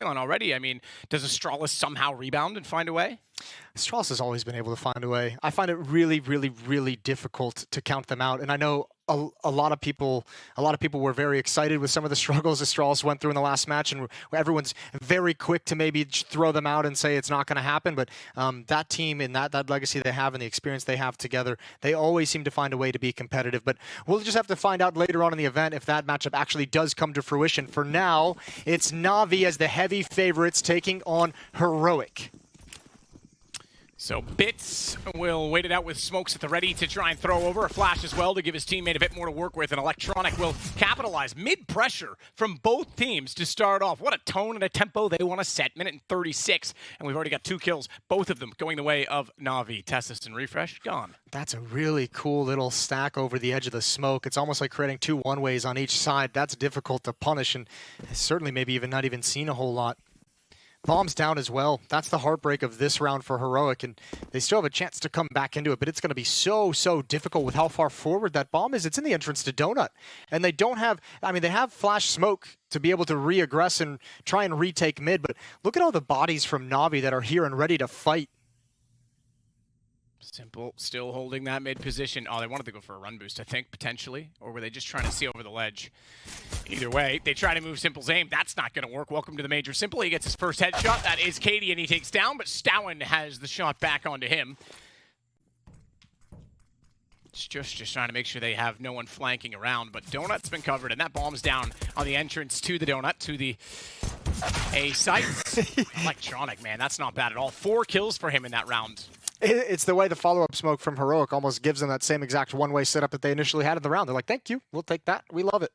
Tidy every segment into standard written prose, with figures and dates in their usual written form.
on already. I mean, does Astralis somehow rebound and find a way? Astralis has always been able to find a way. I find it really, really, really difficult to count them out. And I know a lot of people were very excited with some of the struggles Astralis went through in the last match, and everyone's very quick to maybe throw them out and say it's not going to happen. But that team and that legacy they have and the experience they have together, they always seem to find a way to be competitive. But we'll just have to find out later on in the event if that matchup actually does come to fruition. For now, it's Na'Vi as the heavy favorites taking on Heroic. So Bits will wait it out with smokes at the ready to try and throw over a flash as well to give his teammate a bit more to work with, and Electronic will capitalize mid-pressure from both teams to start off. What a tone and a tempo they want to set. Minute and 36, and we've already got 2 kills, both of them going the way of Na'Vi. Tessus and Refresh, gone. That's a really cool little stack over the edge of the smoke. It's almost like creating 2 one-ways on each side. That's difficult to punish, and certainly maybe even not even seen a whole lot. Bombs down as well. That's the heartbreak of this round for Heroic, and they still have a chance to come back into it, but it's going to be so difficult with how far forward that bomb is. It's in the entrance to Donut, and they don't have, I mean, they have flash smoke to be able to re-aggress and try and retake mid, but look at all the bodies from Na'Vi that are here and ready to fight. Simple still holding that mid position. Oh, they wanted to go for a run boost, I think, potentially. Or were they just trying to see over the ledge? Either way, they try to move Simple's aim. That's not going to work. Welcome to the Major. Simple, he gets his first headshot. That is Katie, and he takes down, but Stowen has the shot back onto him. It's just trying to make sure they have no one flanking around, but Donut's been covered, and that bomb's down on the entrance to the Donut, to the A site. Electronic, man, that's not bad at all. 4 kills for him in that round. It's the way the follow-up smoke from Heroic almost gives them that same exact one-way setup that they initially had in the round. They're like, thank you, we'll take that, we love it.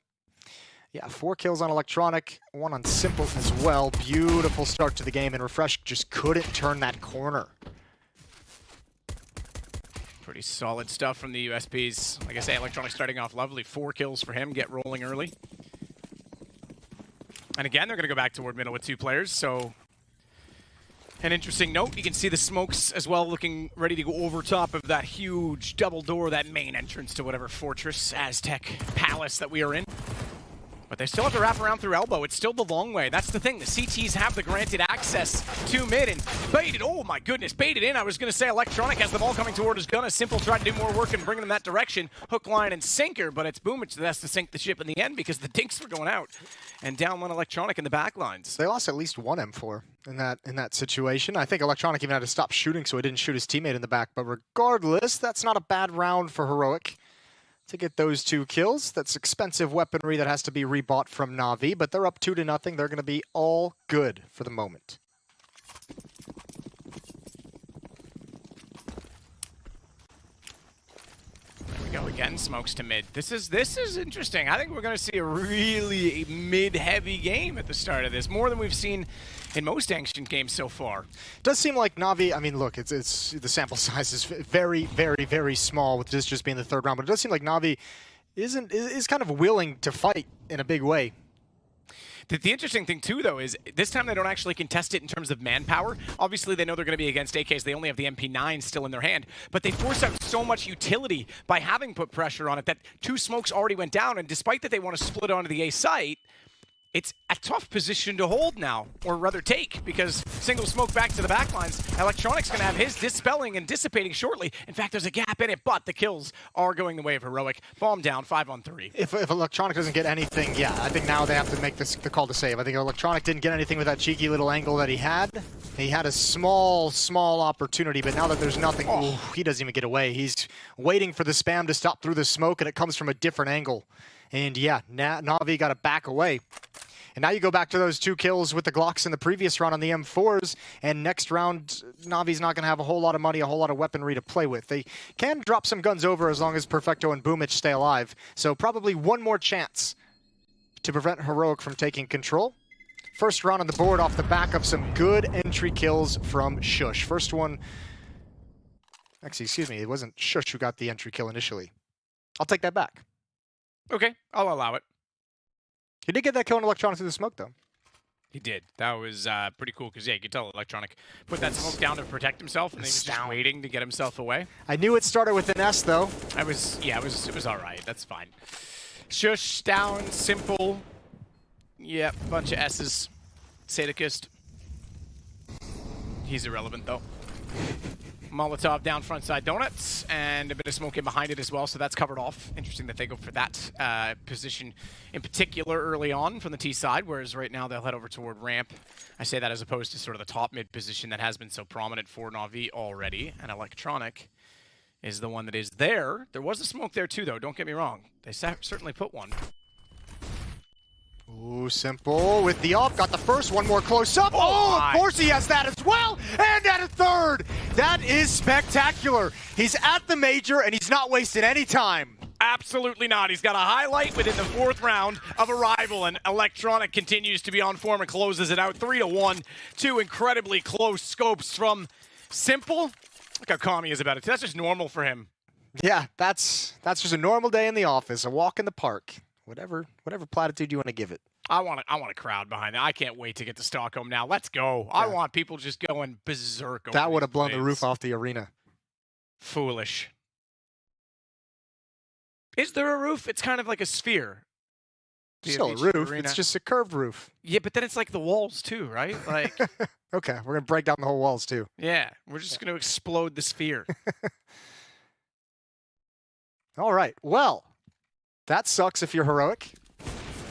Yeah, 4 kills on Electronic, 1 on Simple as well. Beautiful start to the game, and Refresh just couldn't turn that corner. Pretty solid stuff from the USPs. Like I say, Electronic starting off lovely. 4 kills for him, get rolling early. And again, they're going to go back toward middle with 2 players, so an interesting note, you can see the smokes as well looking ready to go over top of that huge double door, that main entrance to whatever fortress, Aztec palace that we are in. But they still have to wrap around through elbow. It's still the long way. That's the thing. The CTs have the granted access to mid and baited. Oh my goodness, baited in. I was going to say Electronic has them all coming toward his gun. A Simple tried to do more work and bring them in that direction. Hook, line, and sinker, but it's Boomich that has to sink the ship in the end because the dinks were going out. And down one Electronic in the back lines. They lost at least 1 M4 in that situation. I think Electronic even had to stop shooting so he didn't shoot his teammate in the back. But regardless, that's not a bad round for Heroic to get those 2 kills. That's expensive weaponry that has to be rebought from Na'Vi, but they're up 2-0. They're going to be all good for the moment. There we go again, smokes to mid. This is interesting. I think we're going to see a really mid-heavy game at the start of this, more than we've seen in most ancient games so far. It does seem like Na'Vi, I mean, look, it's the sample size is very, very, very small with this just being the 3rd round, but it does seem like Na'Vi is kind of willing to fight in a big way. The interesting thing, too, though, is this time they don't actually contest it in terms of manpower. Obviously, they know they're going to be against AKs. They only have the MP9 still in their hand. But they force out so much utility by having put pressure on it that 2 smokes already went down. And despite that they want to split onto the A site, it's a tough position to hold now, or rather take, because single smoke back to the backlines. Electronic's going to have his dispelling and dissipating shortly. In fact, there's a gap in it, but the kills are going the way of Heroic. Bomb down, 5 on 3. If Electronic doesn't get anything, yeah, I think now they have to make the call to save. I think Electronic didn't get anything with that cheeky little angle that he had. He had a small opportunity, but now that there's nothing, ooh, he doesn't even get away. He's waiting for the spam to stop through the smoke, and it comes from a different angle. And yeah, Na'Vi got to back away. And now you go back to those 2 kills with the Glocks in the previous round on the M4s, and next round, Na'Vi's not going to have a whole lot of money, a whole lot of weaponry to play with. They can drop some guns over as long as Perfecto and Boomich stay alive, so probably 1 more chance to prevent Heroic from taking control. First round on the board off the back of some good entry kills from Shush. First one, actually, excuse me, it wasn't Shush who got the entry kill initially. I'll take that back. Okay, I'll allow it. He did get that kill on Electronic through the smoke, though. He did. That was pretty cool, because, yeah, you could tell Electronic put that smoke down to protect himself, and he was just waiting to get himself away. I knew it started with an S, though. It was all right. That's fine. Shush, down, Simple. Yep, bunch of S's. Sadicist. He's irrelevant, though. Molotov down front side donuts, and a bit of smoke in behind it as well, so that's covered off. Interesting that they go for that position in particular early on from the T side, whereas right now they'll head over toward ramp. I say that as opposed to sort of the top mid position that has been so prominent for Na'Vi already, and Electronic is the one that is there. There was a smoke there too, though, don't get me wrong. They certainly put one. Ooh, Simple with the up, got the first, one more close up. Oh, of course he has that as well, and at a third. That is spectacular. He's at the major, and he's not wasting any time. Absolutely not. He's got a highlight within the 4th round of Arrival, and Electronic continues to be on form and closes it out 3-1. Two incredibly close scopes from Simple. Look how calm he is about it. That's just normal for him. Yeah, that's just a normal day in the office, a walk in the park. Whatever platitude you want to give it. I want a crowd behind it. I can't wait to get to Stockholm now. Let's go. Yeah. I want people just going berserk over that would have blown the roof off the arena. Foolish. Is there a roof? It's kind of like a sphere. Still a roof. Arena. It's just a curved roof. Yeah, but then it's like the walls too, right? Like. Okay, we're going to break down the whole walls too. Yeah, we're just going to explode the sphere. All right, well. That sucks if you're heroic.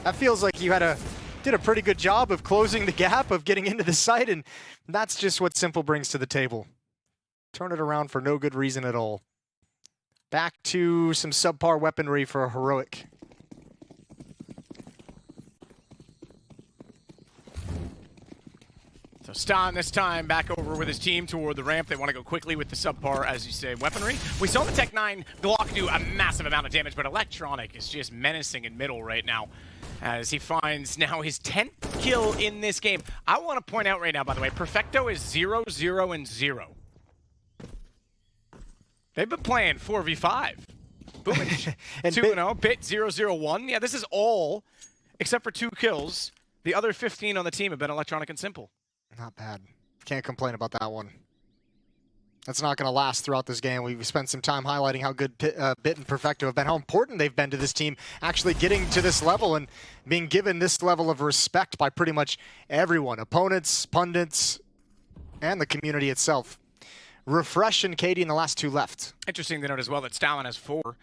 That feels like you did a pretty good job of closing the gap, of getting into the site, and that's just what Simple brings to the table. Turn it around for no good reason at all. Back to some subpar weaponry for a heroic. So Stan this time back over with his team toward the ramp. They want to go quickly with the subpar, as you say, weaponry. We saw the Tech 9 Glock do a massive amount of damage, but Electronic is just menacing in middle right now as he finds now his 10th kill in this game. I want to point out right now, by the way, Perfecto is 0-0-0. They've been playing 4v5. Boomage 2-0, Bit 0-0-1. Yeah, this is all, except for 2 kills. The other 15 on the team have been Electronic and Simple. Not bad. Can't complain about that one. That's not going to last throughout this game. We've spent some time highlighting how good Bit and Perfecto have been, how important they've been to this team, actually getting to this level and being given this level of respect by pretty much everyone. Opponents, pundits, and the community itself. Refresh and Katie in the last 2 left. Interesting to note as well that Stalin has 4.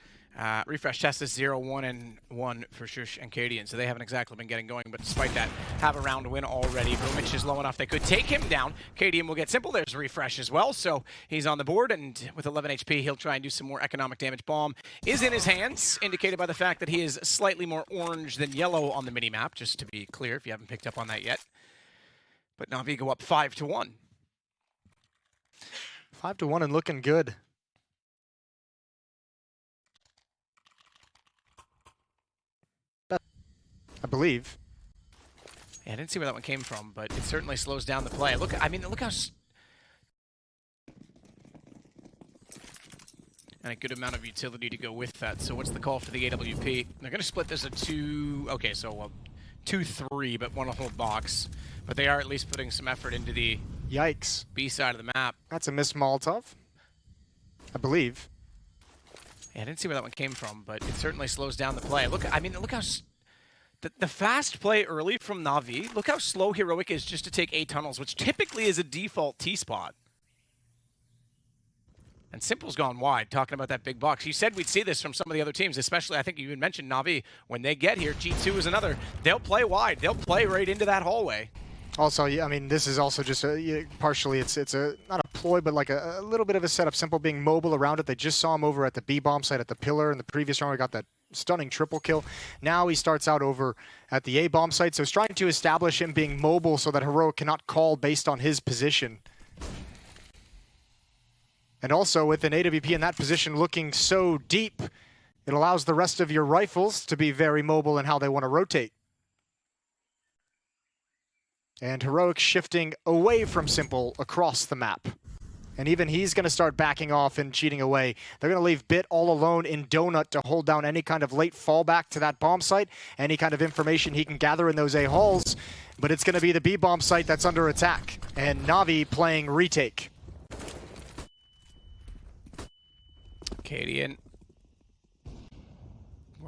Refresh test is 0-1-1 for Shush and Cadian, so they haven't exactly been getting going, but despite that, have a round win already. Bromich is low enough they could take him down. Cadian will get Simple. There's Refresh as well, so he's on the board, and with 11 HP, he'll try and do some more economic damage. Bomb is in his hands, indicated by the fact that he is slightly more orange than yellow on the mini-map, just to be clear, if you haven't picked up on that yet. But Na'Vi go up 5-1. 5-1 and looking good. I believe. Yeah, I didn't see where that one came from, but it certainly slows down the play. Look, I mean, look how... And a good amount of utility to go with that. So what's the call for the AWP? They're going to split this at 2... Okay, so 2-3, but one whole box. But they are at least putting some effort into the... Yikes. B side of the map. That's a missed Molotov, I believe. Yeah, I didn't see where that one came from, but it certainly slows down the play. Look, I mean, look how... The fast play early from Na'Vi, look how slow Heroic is just to take A tunnels, which typically is a default T-spot. And Simple's gone wide, talking about that big box. You said we'd see this from some of the other teams, especially, I think you even mentioned Na'Vi. When they get here, G2 is another. They'll play wide. They'll play right into that hallway. Also, yeah, I mean, this is also just partially, it's a not a ploy, but like a little bit of a setup. Simple being mobile around it. They just saw him over at the B-bomb site at the pillar in the previous round. We got that stunning triple kill. Now he starts out over at the A-bomb site, so he's trying to establish him being mobile so that Heroic cannot call based on his position. And also with an AWP in that position looking so deep, it allows the rest of your rifles to be very mobile in how they want to rotate. And Heroic shifting away from Simple across the map. And even he's going to start backing off and cheating away. They're going to leave Bit all alone in Donut to hold down any kind of late fallback to that bomb site, any kind of information he can gather in those A-halls. But it's going to be the B-bomb site that's under attack. And Na'Vi playing retake. Cadian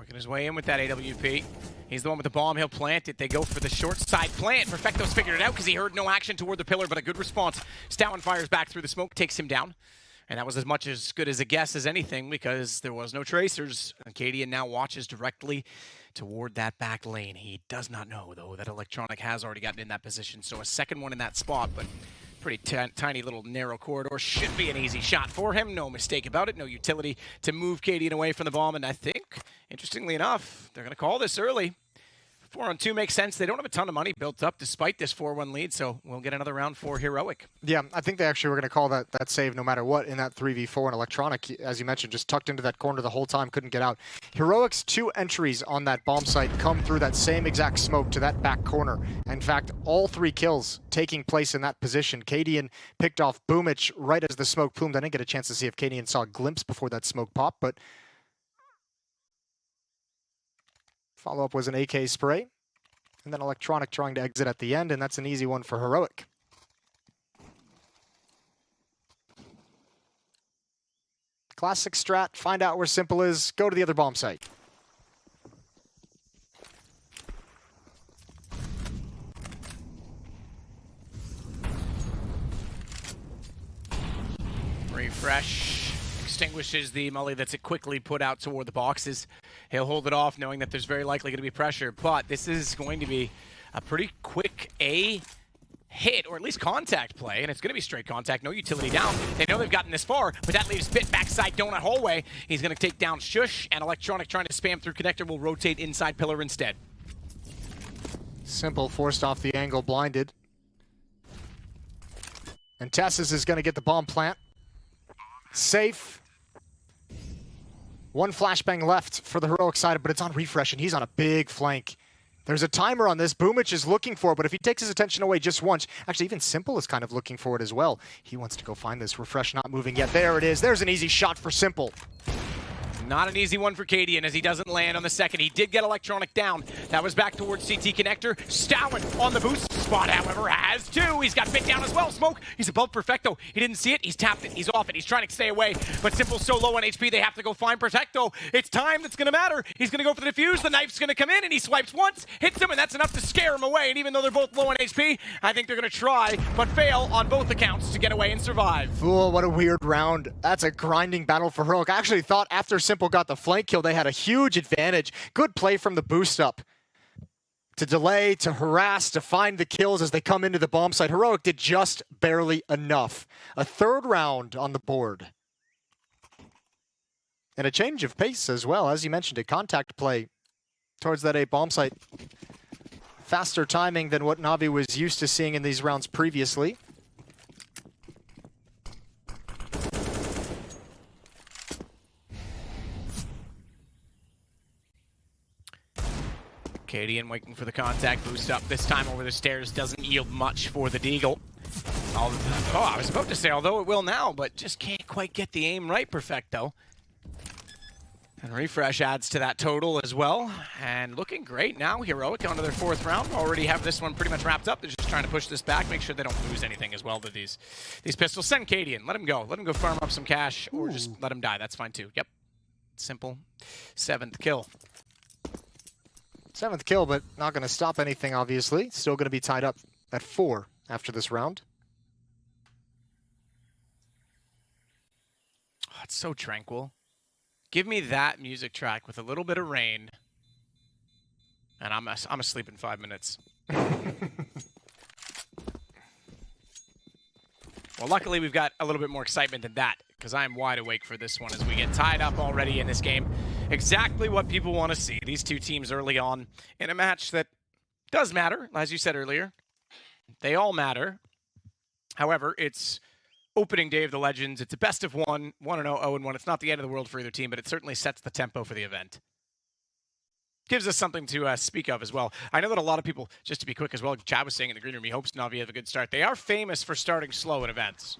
Working his way in with that AWP. He's the one with the bomb. He'll plant it. They go for the short side plant. Perfecto's figured it out because he heard no action toward the pillar, but a good response. Stowen fires back through the smoke, takes him down. And that was as much as good as a guess as anything because there was no tracers. And Cadian now watches directly toward that back lane. He does not know, though, that Electronic has already gotten in that position. So a second one in that spot, but pretty tiny little narrow corridor. Should be an easy shot for him. No mistake about it. No utility to move Cadian away from the bomb. And I think, interestingly enough, they're going to call this early. 4-on-2 makes sense. They don't have a ton of money built up despite this 4-1 lead, so we'll get another round for Heroic. Yeah, I think they actually were going to call that save no matter what in that 3v4. And Electronic, as you mentioned, just tucked into that corner the whole time, couldn't get out. Heroic's 2 entries on that bomb site come through that same exact smoke to that back corner. In fact, all 3 kills taking place in that position. Cadian picked off Boomich right as the smoke plumed. I didn't get a chance to see if Cadian saw a glimpse before that smoke pop, but follow-up was an AK spray. And then Electronic trying to exit at the end, and that's an easy one for Heroic. Classic strat, find out where Simple is, go to the other bomb site. Refresh extinguishes the molly that's quickly put out toward the boxes. He'll hold it off knowing that there's very likely going to be pressure, but this is going to be a pretty quick A hit, or at least contact play, and it's going to be straight contact, no utility down. They know they've gotten this far, but that leaves Bit backside donut hallway. He's going to take down Shush, and Electronic trying to spam through connector will rotate inside pillar instead. Simple forced off the angle, blinded. And Tessus is going to get the bomb plant. Safe. 1 flashbang left for the Heroic side, but it's on Refresh, and he's on a big flank. There's a timer on this. Boomich is looking for it, but if he takes his attention away just once, actually even Simple is kind of looking for it as well. He wants to go find this. Refresh not moving yet. There it is. There's an easy shot for Simple. Not an easy one for Cadian as he doesn't land on the second. He did get Electronic down. That was back towards CT connector. Stowen on the boost spot, however, has 2. He's got Bit down as well. Smoke, he's above Perfecto. He didn't see it. He's tapped it. He's off it. He's trying to stay away. But Simple's so low on HP, they have to go find Perfecto. It's time that's going to matter. He's going to go for the defuse. The knife's going to come in, and he swipes once, hits him, and that's enough to scare him away. And even though they're both low on HP, I think they're going to try, but fail on both accounts to get away and survive. Oh, what a weird round. That's a grinding battle for Heroic. I actually thought after Simple got the flank kill, they had a huge advantage. Good play from the boost up to delay, to harass, to find the kills as they come into the bomb site. Heroic did just barely enough. A 3rd round on the board. And a change of pace as well. As you mentioned, a contact play towards that A bomb site. Faster timing than what Navi was used to seeing in these rounds previously. Cadian waiting for the contact boost up. This time over the stairs doesn't yield much for the Deagle. Oh, I was about to say, although it will now, but just can't quite get the aim right, Perfecto. And Refresh adds to that total as well. And looking great now, Heroic onto their 4th round. Already have this one pretty much wrapped up. They're just trying to push this back, make sure they don't lose anything as well to these pistols. Send Cadian, let him go. Let him go farm up some cash, or just let him die. That's fine too. Yep, simple. 7th kill. 7th kill, but not going to stop anything, obviously. Still going to be tied up at 4 after this round. Oh, it's so tranquil. Give me that music track with a little bit of rain, and I'm asleep in 5 minutes. Well, luckily we've got a little bit more excitement than that, because I'm wide awake for this one as we get tied up already in this game. Exactly what people want to see. These 2 teams early on in a match that does matter, as you said earlier. They all matter. However, it's opening day of the Legends. It's a best of 1, 1-0, 0-1. It's not the end of the world for either team, but it certainly sets the tempo for the event. Gives us something to speak of as well. I know that a lot of people, just to be quick as well, Chad was saying in the green room, he hopes Navi have a good start. They are famous for starting slow in events.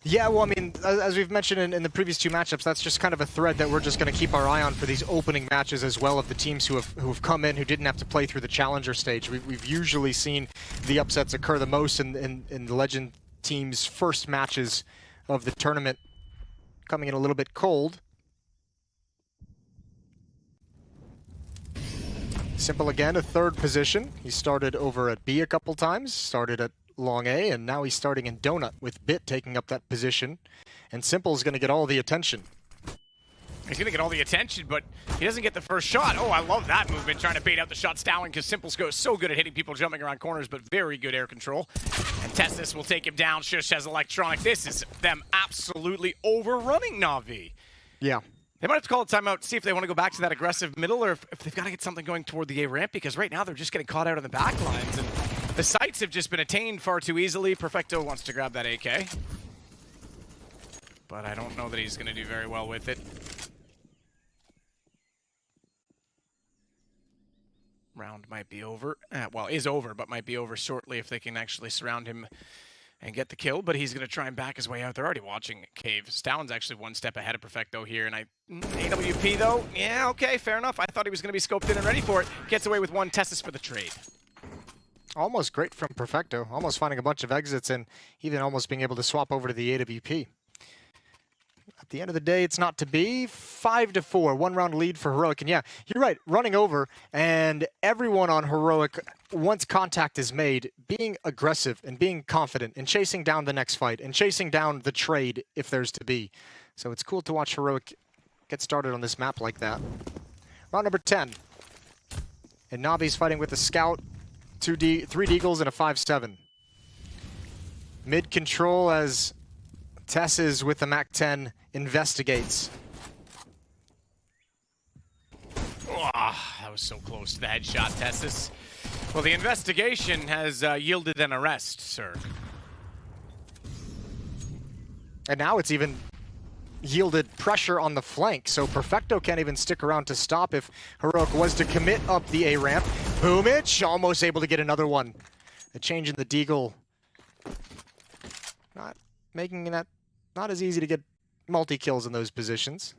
Yeah, well, I mean, as we've mentioned in the previous 2 matchups, that's just kind of a thread that we're just going to keep our eye on for these opening matches as well of the teams who have come in, who didn't have to play through the Challenger stage. We've usually seen the upsets occur the most in the Legend team's first matches of the tournament, coming in a little bit cold. Simple again, a third position. He started over at B a couple times, started at long A, and now he's starting in Donut with Bit taking up that position. And Simple's going to get all the attention. He's going to get all the attention, but he doesn't get the first shot. Oh, I love that movement, trying to bait out the shots down because Simple's so good at hitting people jumping around corners, but very good air control. And Testis will take him down. Shush has Electronic. This is them absolutely overrunning Na'Vi. Yeah. They might have to call a timeout, see if they want to go back to that aggressive middle or if they've got to get something going toward the A ramp, because right now they're just getting caught out on the back lines. And the sites have just been attained far too easily. Perfecto wants to grab that AK. But I don't know that he's going to do very well with it. Round might be over. Well, is over, but might be over shortly if they can actually surround him and get the kill, but he's going to try and back his way out. They're already watching Cave. Stound's actually one step ahead of Perfecto here, and AWP though, yeah, okay, fair enough. I thought he was going to be scoped in and ready for it. Gets away with one. Testis for the trade. Almost great from Perfecto, almost finding a bunch of exits and even almost being able to swap over to the AWP. At the end of the day, it's not to be. 5-4, one-round lead for Heroic. And yeah, you're right, running over, and everyone on Heroic, once contact is made, being aggressive and being confident and chasing down the next fight and chasing down the trade if there's to be. So it's cool to watch Heroic get started on this map like that. Round number 10. And Navi's fighting with a Scout, 3 Deagles, and a 5-7. Mid control as Tess is with the MAC-10, investigates. Oh, that was so close to the headshot, Testis. Well, the investigation has yielded an arrest, sir. And now it's even yielded pressure on the flank, so Perfecto can't even stick around to stop if Heroic was to commit up the A ramp. Boomich almost able to get another one. The change in the Deagle. Not making that not as easy to get multi-kills in those positions.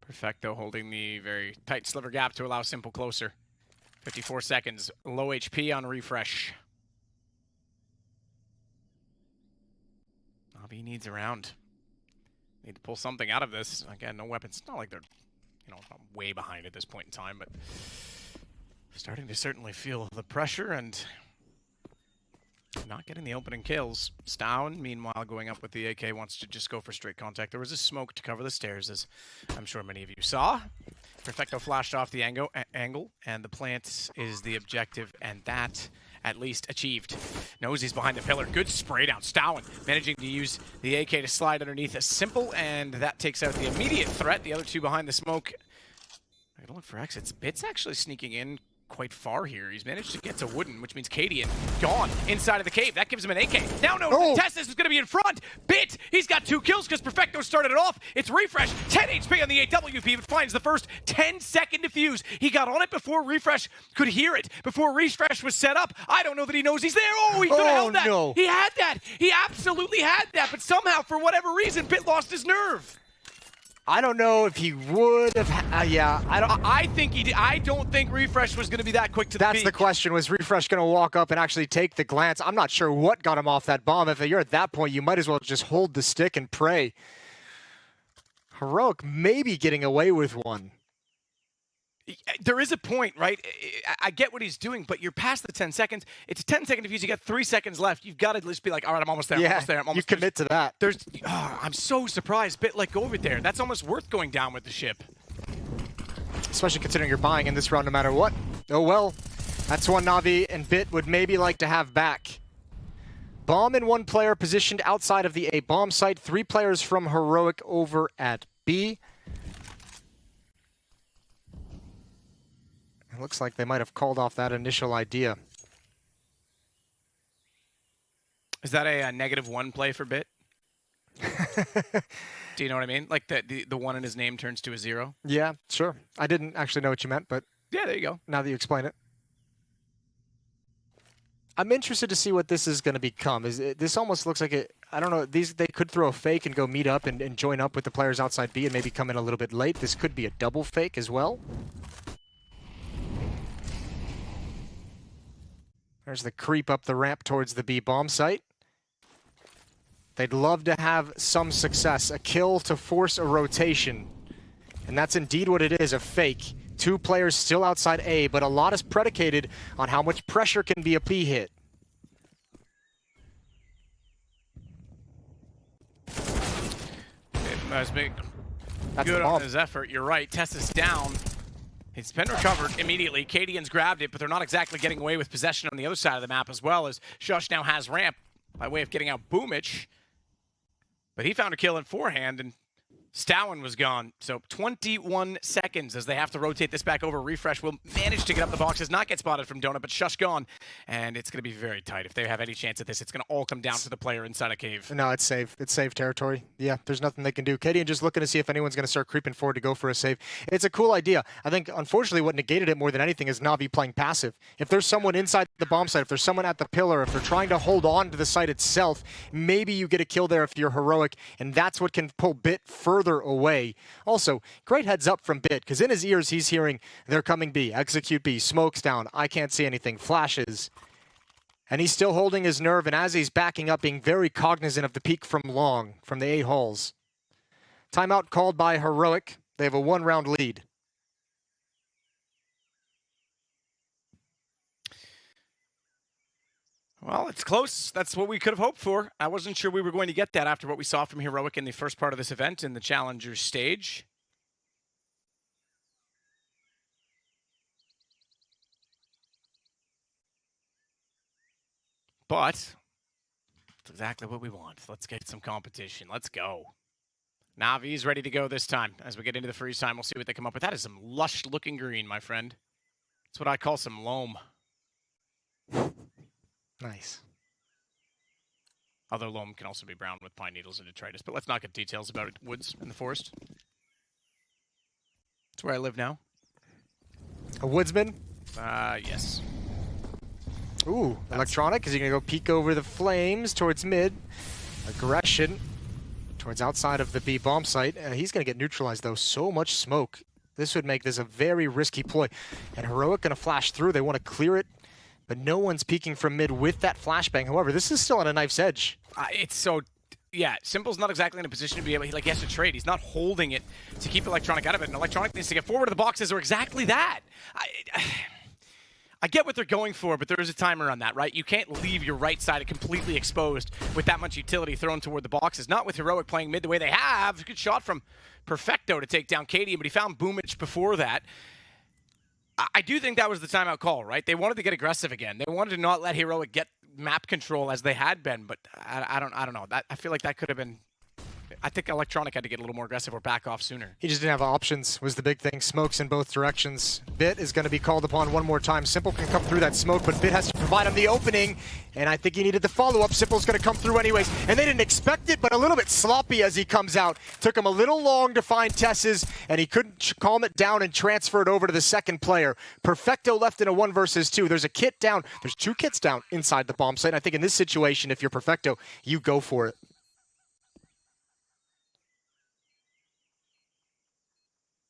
Perfecto holding the very tight sliver gap to allow Simple closer. 54 seconds, low HP on refresh. Na'Vi needs a round. Need to pull something out of this. Again, no weapons. It's not like they're, not way behind at this point in time, but starting to certainly feel the pressure and not getting the opening kills. Stound, meanwhile, going up with the AK, wants to just go for straight contact. There was a smoke to cover the stairs, as I'm sure many of you saw. Perfecto flashed off the angle, and the plant is the objective, and that at least achieved. Knows he's behind the pillar. Good spray down. Stowen managing to use the AK to slide underneath a Simple, and that takes out the immediate threat. The other two behind the smoke. I gotta look for exits. Bit's actually sneaking in quite far here. He's managed to get to Wooden, which means Cadian gone inside of the cave. That gives him an AK. Now Testis is going to be in front. Bit, he's got 2 kills because Perfecto started it off. It's Refresh, 10 HP on the AWP, but finds the first 10-second defuse. He got on it before Refresh could hear it, before Refresh was set up. I don't know that he knows he's there. Oh, he could have held that. No. He had that. He absolutely had that, but somehow, for whatever reason, Bit lost his nerve. I don't know if he would have. Yeah, I think he did. I don't think Refresh was going to be that quick to the peak. That's the question. Was Refresh going to walk up and actually take the glance? I'm not sure what got him off that bomb. If you're at that point, you might as well just hold the stick and pray. Heroic maybe getting away with one. There is a point, right? I get what he's doing, but you're past the 10 seconds. It's a 10-second defuse. You got 3 seconds left. You've got to at least be like, all right, I'm almost there. Yeah, I'm almost there. I'm almost you commit to that. I'm so surprised. Bit let go of it there. That's almost worth going down with the ship. Especially considering you're buying in this round no matter what. Oh well, that's one Na'Vi and Bit would maybe like to have back. Bomb and 1 player positioned outside of the A bomb site. 3 players from Heroic over at B. It looks like they might have called off that initial idea. Is that a -1 play for Bit? Do you know what I mean? Like the 1 in his name turns to a 0? Yeah, sure. I didn't actually know what you meant, but yeah, there you go. Now that you explain it. I'm interested to see what this is going to become. This almost looks like it. I don't know. They could throw a fake and go meet up and join up with the players outside B and maybe come in a little bit late. This could be a double fake as well. There's the creep up the ramp towards the B bomb site. They'd love to have some success, a kill to force a rotation. And that's indeed what it is, a fake. 2 players still outside A, but a lot is predicated on how much pressure can be a P hit. That's big. That's Good on his effort. You're right. Tess is down. It's been recovered immediately. Cadians grabbed it, but they're not exactly getting away with possession on the other side of the map as well, as Shush now has ramp by way of getting out Boomich. But he found a kill in forehand, and Stowen was gone. So 21 seconds as they have to rotate this back over. Refresh will manage to get up the boxes, not get spotted from Donut, but Shush gone. And it's going to be very tight. If they have any chance at this, it's going to all come down to the player inside a cave. No, it's safe. It's safe territory. Yeah, there's nothing they can do. Cadian just looking to see if anyone's going to start creeping forward to go for a save. It's a cool idea. I think, unfortunately, what negated it more than anything is Na'Vi playing passive. If there's someone inside the bomb site, if there's someone at the pillar, if they're trying to hold on to the site itself, maybe you get a kill there if you're heroic, and that's what can pull Bit further away. Also, great heads up from Bit, because in his ears he's hearing, they're coming B, execute B, smokes down, I can't see anything, flashes. And he's still holding his nerve, and as he's backing up, being very cognizant of the peek from long, from the A halls. Timeout called by Heroic. They have a 1-round lead. Well, it's close. That's what we could have hoped for. I wasn't sure we were going to get that after what we saw from Heroic in the first part of this event in the Challengers stage. But it's exactly what we want. Let's get some competition. Let's go. Navi's ready to go this time. As we get into the freeze time, we'll see what they come up with. That is some lush-looking green, my friend. That's what I call some loam. Nice. Although loam can also be brown with pine needles and detritus, but let's not get details about it. Woods in the forest. That's where I live now. A woodsman? Yes. Ooh, Electronic. Is he going to go peek over the flames towards mid? Aggression towards outside of the B bomb site. He's going to get neutralized, though. So much smoke. This would make this a very risky ploy. And Heroic going to flash through. They want to clear it. But no one's peeking from mid with that flashbang. However, this is still on a knife's edge. It's so... Yeah, Simple's not exactly in a position to be able... He has to trade. He's not holding it to keep Electronic out of it. And Electronic needs to get forward to the boxes or exactly that. I get what they're going for, but there is a timer on that, right? You can't leave your right side completely exposed with that much utility thrown toward the boxes. Not with Heroic playing mid the way they have. Good shot from Perfecto to take down Cadian, but he found Boomich before that. I do think that was the timeout call, right? They wanted to get aggressive again. They wanted to not let Heroic get map control as they had been, but I don't know. I feel like that could have been... I think Electronic had to get a little more aggressive or back off sooner. He just didn't have options, was the big thing. Smokes in both directions. Bit is going to be called upon one more time. Simple can come through that smoke, but Bit has to provide him the opening, and I think he needed the follow-up. Simple's going to come through anyways, and they didn't expect it, but a little bit sloppy as he comes out. Took him a little long to find Tess's, and he couldn't calm it down and transfer it over to the second player. Perfecto left in a 1 versus 2. There's a kit down. There's 2 kits down inside the bomb site. I think in this situation, if you're Perfecto, you go for it.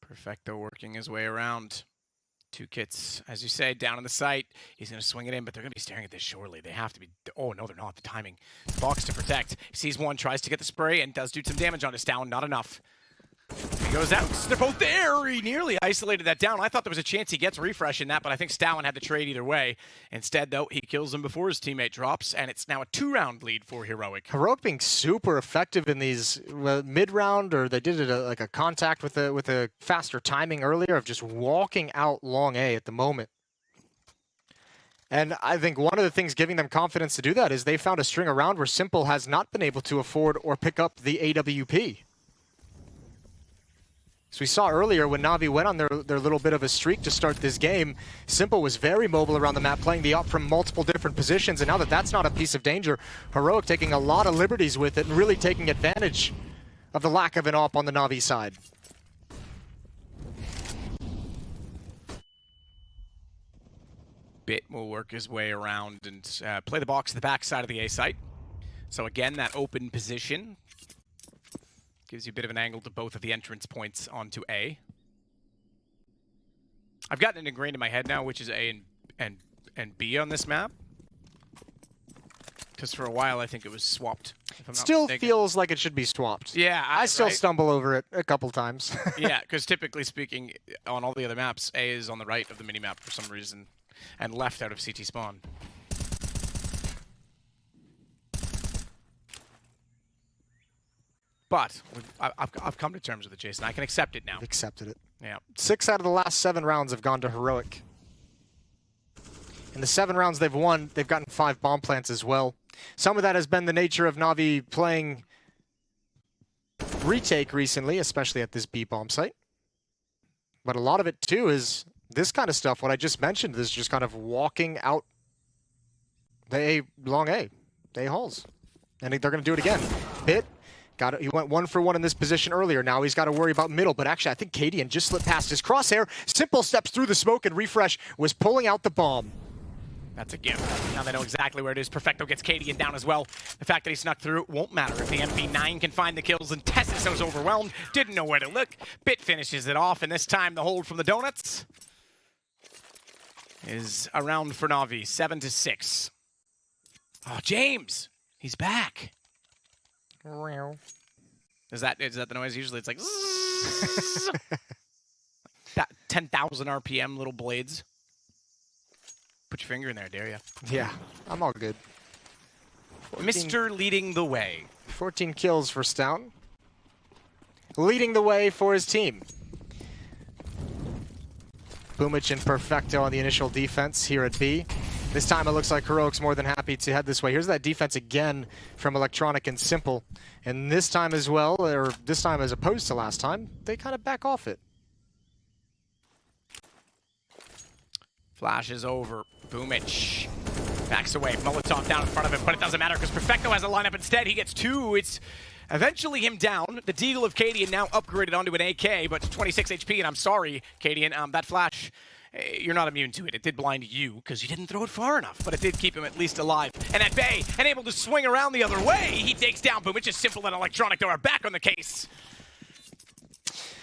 Perfecto working his way around. 2 kits, as you say, down on the site. He's going to swing it in, but they're going to be staring at this surely. They have to be... Oh, no, they're not. The timing. Box to protect. Sees one, tries to get the spray, and does do some damage on his down. Not enough. He goes out. They're both there. He nearly isolated that down. I thought there was a chance he gets refresh in that, but I think Stowen had to trade either way. Instead, though, he kills him before his teammate drops, and it's now a 2-round lead for Heroic. Heroic being super effective in these mid-round, or they did it like a contact with a faster timing earlier of just walking out long A at the moment. And I think one of the things giving them confidence to do that is they found a string around where Simple has not been able to afford or pick up the AWP. So we saw earlier when Na'Vi went on their little bit of a streak to start this game, Simple was very mobile around the map, playing the op from multiple different positions, and now that that's not a piece of danger, Heroic taking a lot of liberties with it and really taking advantage of the lack of an op on the Na'Vi side. Bit will work his way around and play the box to the back side of the A site. So again, that open position gives you a bit of an angle to both of the entrance points onto A. I've gotten it ingrained in my head now, which is A and B on this map. Because for a while, I think it was swapped. If I'm not Still mistaken. feels like it should be swapped. Yeah, I still right? stumble over it a couple times. Yeah, because typically speaking, on all the other maps, A is on the right of the minimap for some reason, and left out of CT spawn. But I've come to terms with it, Jason. I can accept it now. I've accepted it. Yeah. 6 out of the last 7 rounds have gone to Heroic. In the 7 rounds they've won, they've gotten 5 bomb plants as well. Some of that has been the nature of Na'Vi playing retake recently, especially at this B bomb site. But a lot of it too is this kind of stuff. What I just mentioned is just kind of walking out the long A halls. And they're going to do it again. Bit. He went 1 for 1 in this position earlier. Now he's got to worry about middle. But actually, I think Cadian just slipped past his crosshair. Simple steps through the smoke, and Refresh was pulling out the bomb. That's a gift. Now they know exactly where it is. Perfecto gets Cadian down as well. The fact that he snuck through won't matter if the MP9 can find the kills, and Tessis was overwhelmed, didn't know where to look. Bit finishes it off, and this time the hold from the Donuts is around for Na'Vi, 7-6. Oh, James, he's back. Is that the noise? Usually it's like that 10,000 RPM little blades. Put your finger in there, dare you? Yeah, I'm all good. 14, Mr. leading the way. 14 kills for Stout. Leading the way for his team. Boomich and Perfecto on the initial defense here at B. This time it looks like Heroic's more than happy to head this way. Here's that defense again from Electronic and Simple. And this time as well, or this time as opposed to last time, they kind of back off it. Flash is over. Boomich backs away. Molotov down in front of him, but it doesn't matter because Perfecto has a lineup instead. He gets 2. It's eventually him down. The Deagle of Cadian now upgraded onto an AK, but 26 HP, and I'm sorry, Cadian, that flash, you're not immune to it. It did blind you because you didn't throw it far enough, but it did keep him at least alive. And at bay, and able to swing around the other way, he takes down Boomich. It's Simple and Electronic, though, are back on the case.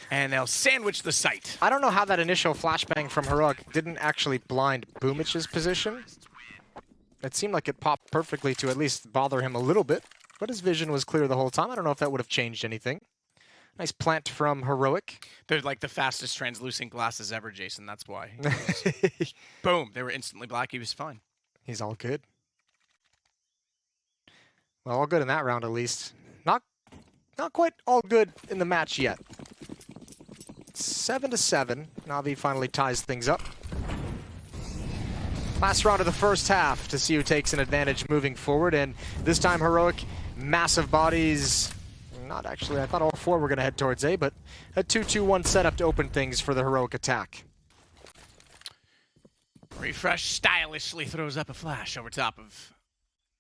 And they'll sandwich the site. I don't know how that initial flashbang from Heroic didn't actually blind Boomich's position. It seemed like it popped perfectly to at least bother him a little bit, but his vision was clear the whole time. I don't know if that would have changed anything. Nice plant from Heroic. They're like the fastest translucent glasses ever, Jason. That's why. Boom. They were instantly black. He was fine. He's all good. Well, all good in that round at least. Not quite all good in the match yet. 7-7. Na'Vi finally ties things up. Last round of the first half to see who takes an advantage moving forward. And this time Heroic, massive bodies. Not actually, I thought all 4 were going to head towards A, but a 2-2-1 setup to open things for the Heroic attack. Refresh stylishly throws up a flash over top of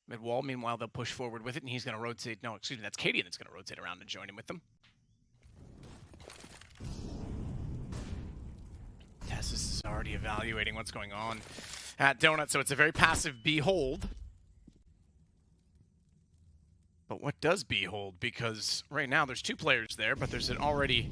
mid-wall. Meanwhile, they'll push forward with it, and he's going to rotate. No, excuse me, that's Cadian that's going to rotate around and join him with them. Tessis is already evaluating what's going on at Donut, so it's a very passive B hold. But what does B hold? Because right now there's 2 players there, but there's an already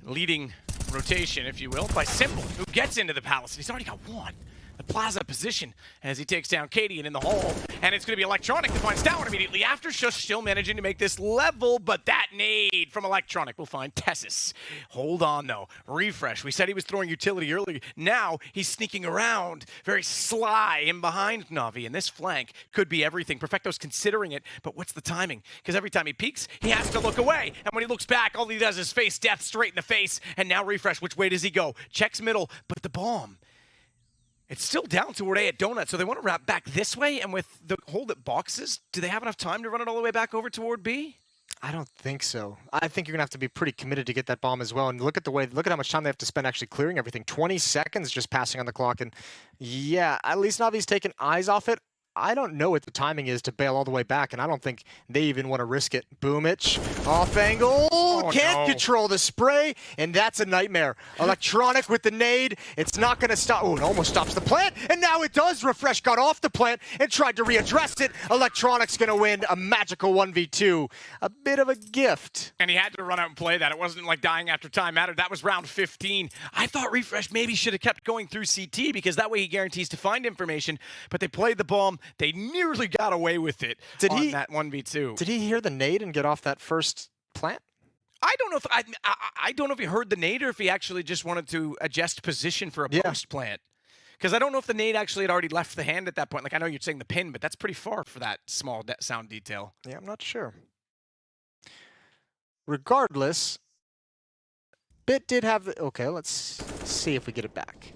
leading rotation, if you will, by Simple, who gets into the Palace. He's already got 1. The plaza position as he takes down Cadian in the hall, and it's going to be Electronic to find Stout immediately after. Shush still managing to make this level, but that nade from Electronic will find Tessis. Hold on, though. Refresh. We said he was throwing utility earlier. Now he's sneaking around, very sly in behind Na'Vi, and this flank could be everything. Perfecto's considering it, but what's the timing? Because every time he peeks, he has to look away, and when he looks back, all he does is face death straight in the face, and now Refresh, which way does he go? Checks middle, but the bomb. It's still down toward A at Donut, so they want to wrap back this way, and with the hold at boxes, do they have enough time to run it all the way back over toward B? I don't think so. I think you're going to have to be pretty committed to get that bomb as well. And look at how much time they have to spend actually clearing everything. 20 seconds just passing on the clock. And yeah, at least Navi's taken eyes off it. I don't know what the timing is to bail all the way back, and I don't think they even want to risk it. Boomich, off angle, can't control the spray, and that's a nightmare. Electronic with the nade, it's not going to stop. Oh, it almost stops the plant, and now it does. Refresh got off the plant and tried to readdress it. Electronic's going to win a magical 1v2. A bit of a gift. And he had to run out and play that. It wasn't like dying after time mattered. That was round 15. I thought Refresh maybe should have kept going through CT because that way he guarantees to find information, but they played the bomb. They nearly got away with it on that 1v2. Did he hear the nade and get off that first plant? I don't know if I don't know if he heard the nade or if he actually just wanted to adjust position for a post plant. Because I don't know if the nade actually had already left the hand at that point. Like, I know you're saying the pin, but that's pretty far for that small sound detail. Yeah, I'm not sure. Regardless, Bit did have the... Okay, let's see if we get it back.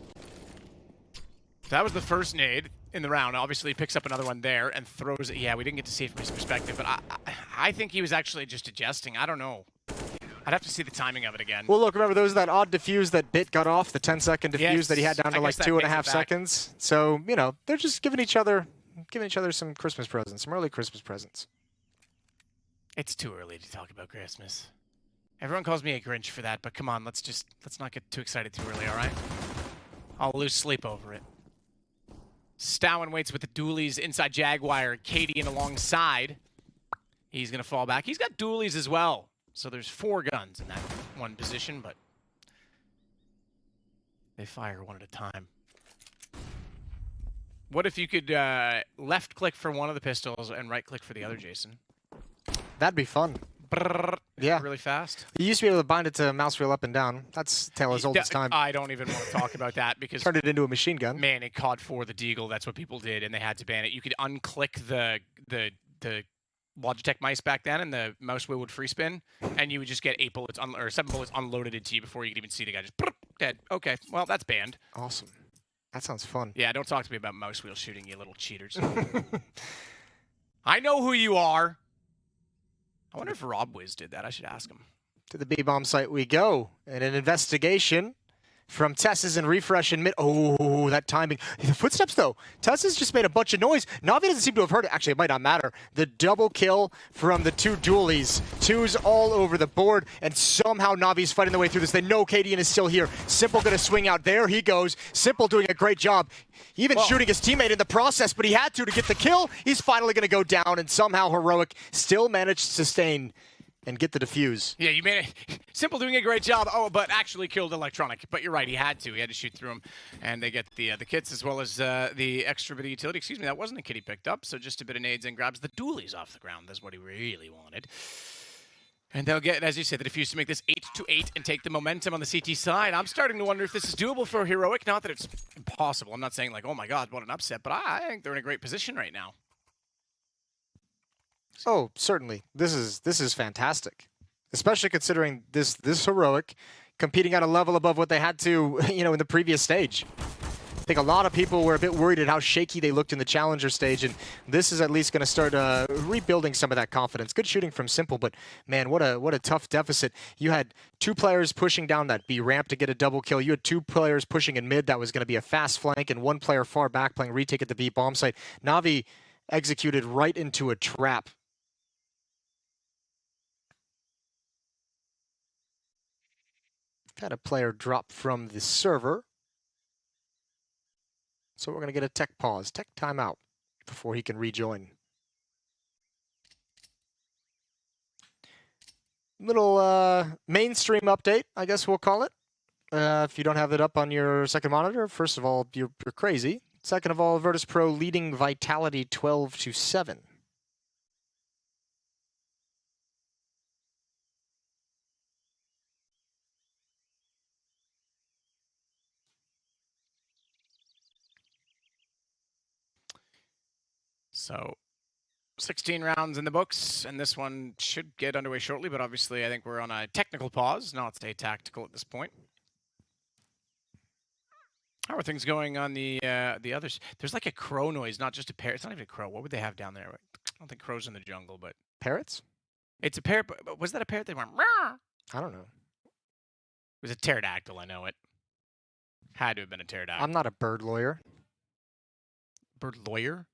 That was the first nade in the round. Obviously, he picks up another one there and throws it. Yeah, we didn't get to see it from his perspective, but I think he was actually just adjusting. I don't know. I'd have to see the timing of it again. Well, look, remember, there was that odd diffuse that Bit got off, the 10-second diffuse that he had down to like 2.5 seconds. So, you know, they're just giving each other some Christmas presents, some early Christmas presents. It's too early to talk about Christmas. Everyone calls me a Grinch for that, but come on, let's not get too excited too early, all right? I'll lose sleep over it. Stowen waits with the dualies inside Jaguar, Katie in alongside. He's going to fall back. He's got dualies as well. So there's 4 guns in that one position, but they fire one at a time. What if you could left click for one of the pistols and right click for the other, Jason? That'd be fun. Brrr, yeah. Really fast. You used to be able to bind it to mouse wheel up and down. That's tale as old as time. I don't even want to talk about that because... Turned it into a machine gun. Man, it caught for the Deagle. That's what people did, and they had to ban it. You could unclick the Logitech mice back then, and the mouse wheel would free spin, and you would just get 8 bullets or 7 bullets unloaded into you before you could even see the guy. Just dead. Okay, well, that's banned. Awesome. That sounds fun. Yeah, don't talk to me about mouse wheel shooting, you little cheaters. I know who you are. I wonder if Rob Wiz did that. I should ask him. To the B-bomb site we go, and an investigation from Tess's and refresh in mid. Oh, that timing. The footsteps, though. Tess's just made a bunch of noise. Navi doesn't seem to have heard it. Actually, it might not matter. The double kill from the 2 dualies. 2s all over the board, and somehow Navi's fighting the way through this. They know Cadian is still here. Simple going to swing out. There he goes. Simple doing a great job. Even shooting his teammate in the process, but he had to get the kill. He's finally going to go down, and somehow Heroic still managed to sustain and get the defuse. Yeah, you made it. Simple doing a great job. Oh, but actually killed Electronic. But you're right, he had to. He had to shoot through him. And they get the kits as well as the extra bit of utility. Excuse me, that wasn't a kit he picked up. So just a bit of nades and grabs the dualies off the ground. That's what he really wanted. And they'll get, as you said, the defuse to make this 8-8 and take the momentum on the CT side. I'm starting to wonder if this is doable for Heroic. Not that it's impossible. I'm not saying like, oh my God, what an upset. But I think they're in a great position right now. Oh, certainly. This is fantastic, especially considering this Heroic competing at a level above what they had to, in the previous stage. I think a lot of people were a bit worried at how shaky they looked in the Challenger stage, and this is at least going to start rebuilding some of that confidence. Good shooting from Simple, but man, what a tough deficit. You had 2 players pushing down that B ramp to get a double kill. You had 2 players pushing in mid that was going to be a fast flank, and 1 player far back playing retake at the B bomb site. Navi executed right into a trap. Had a player drop from the server. So we're going to get a tech pause, tech timeout, before he can rejoin. Little mainstream update, I guess we'll call it. If you don't have it up on your second monitor, first of all, you're crazy. Second of all, Virtus Pro leading Vitality 12-7. So 16 rounds in the books, and this one should get underway shortly, but obviously I think we're on a technical pause. Not stay tactical at this point. How are things going on the others? There's like a crow noise, not just a parrot. It's not even a crow. What would they have down there? I don't think crows in the jungle, but... Parrots? It's a parrot, but was that a parrot? They went... Meow. I don't know. It was a pterodactyl, I know it. Had to have been a pterodactyl. I'm not a bird lawyer. Bird lawyer?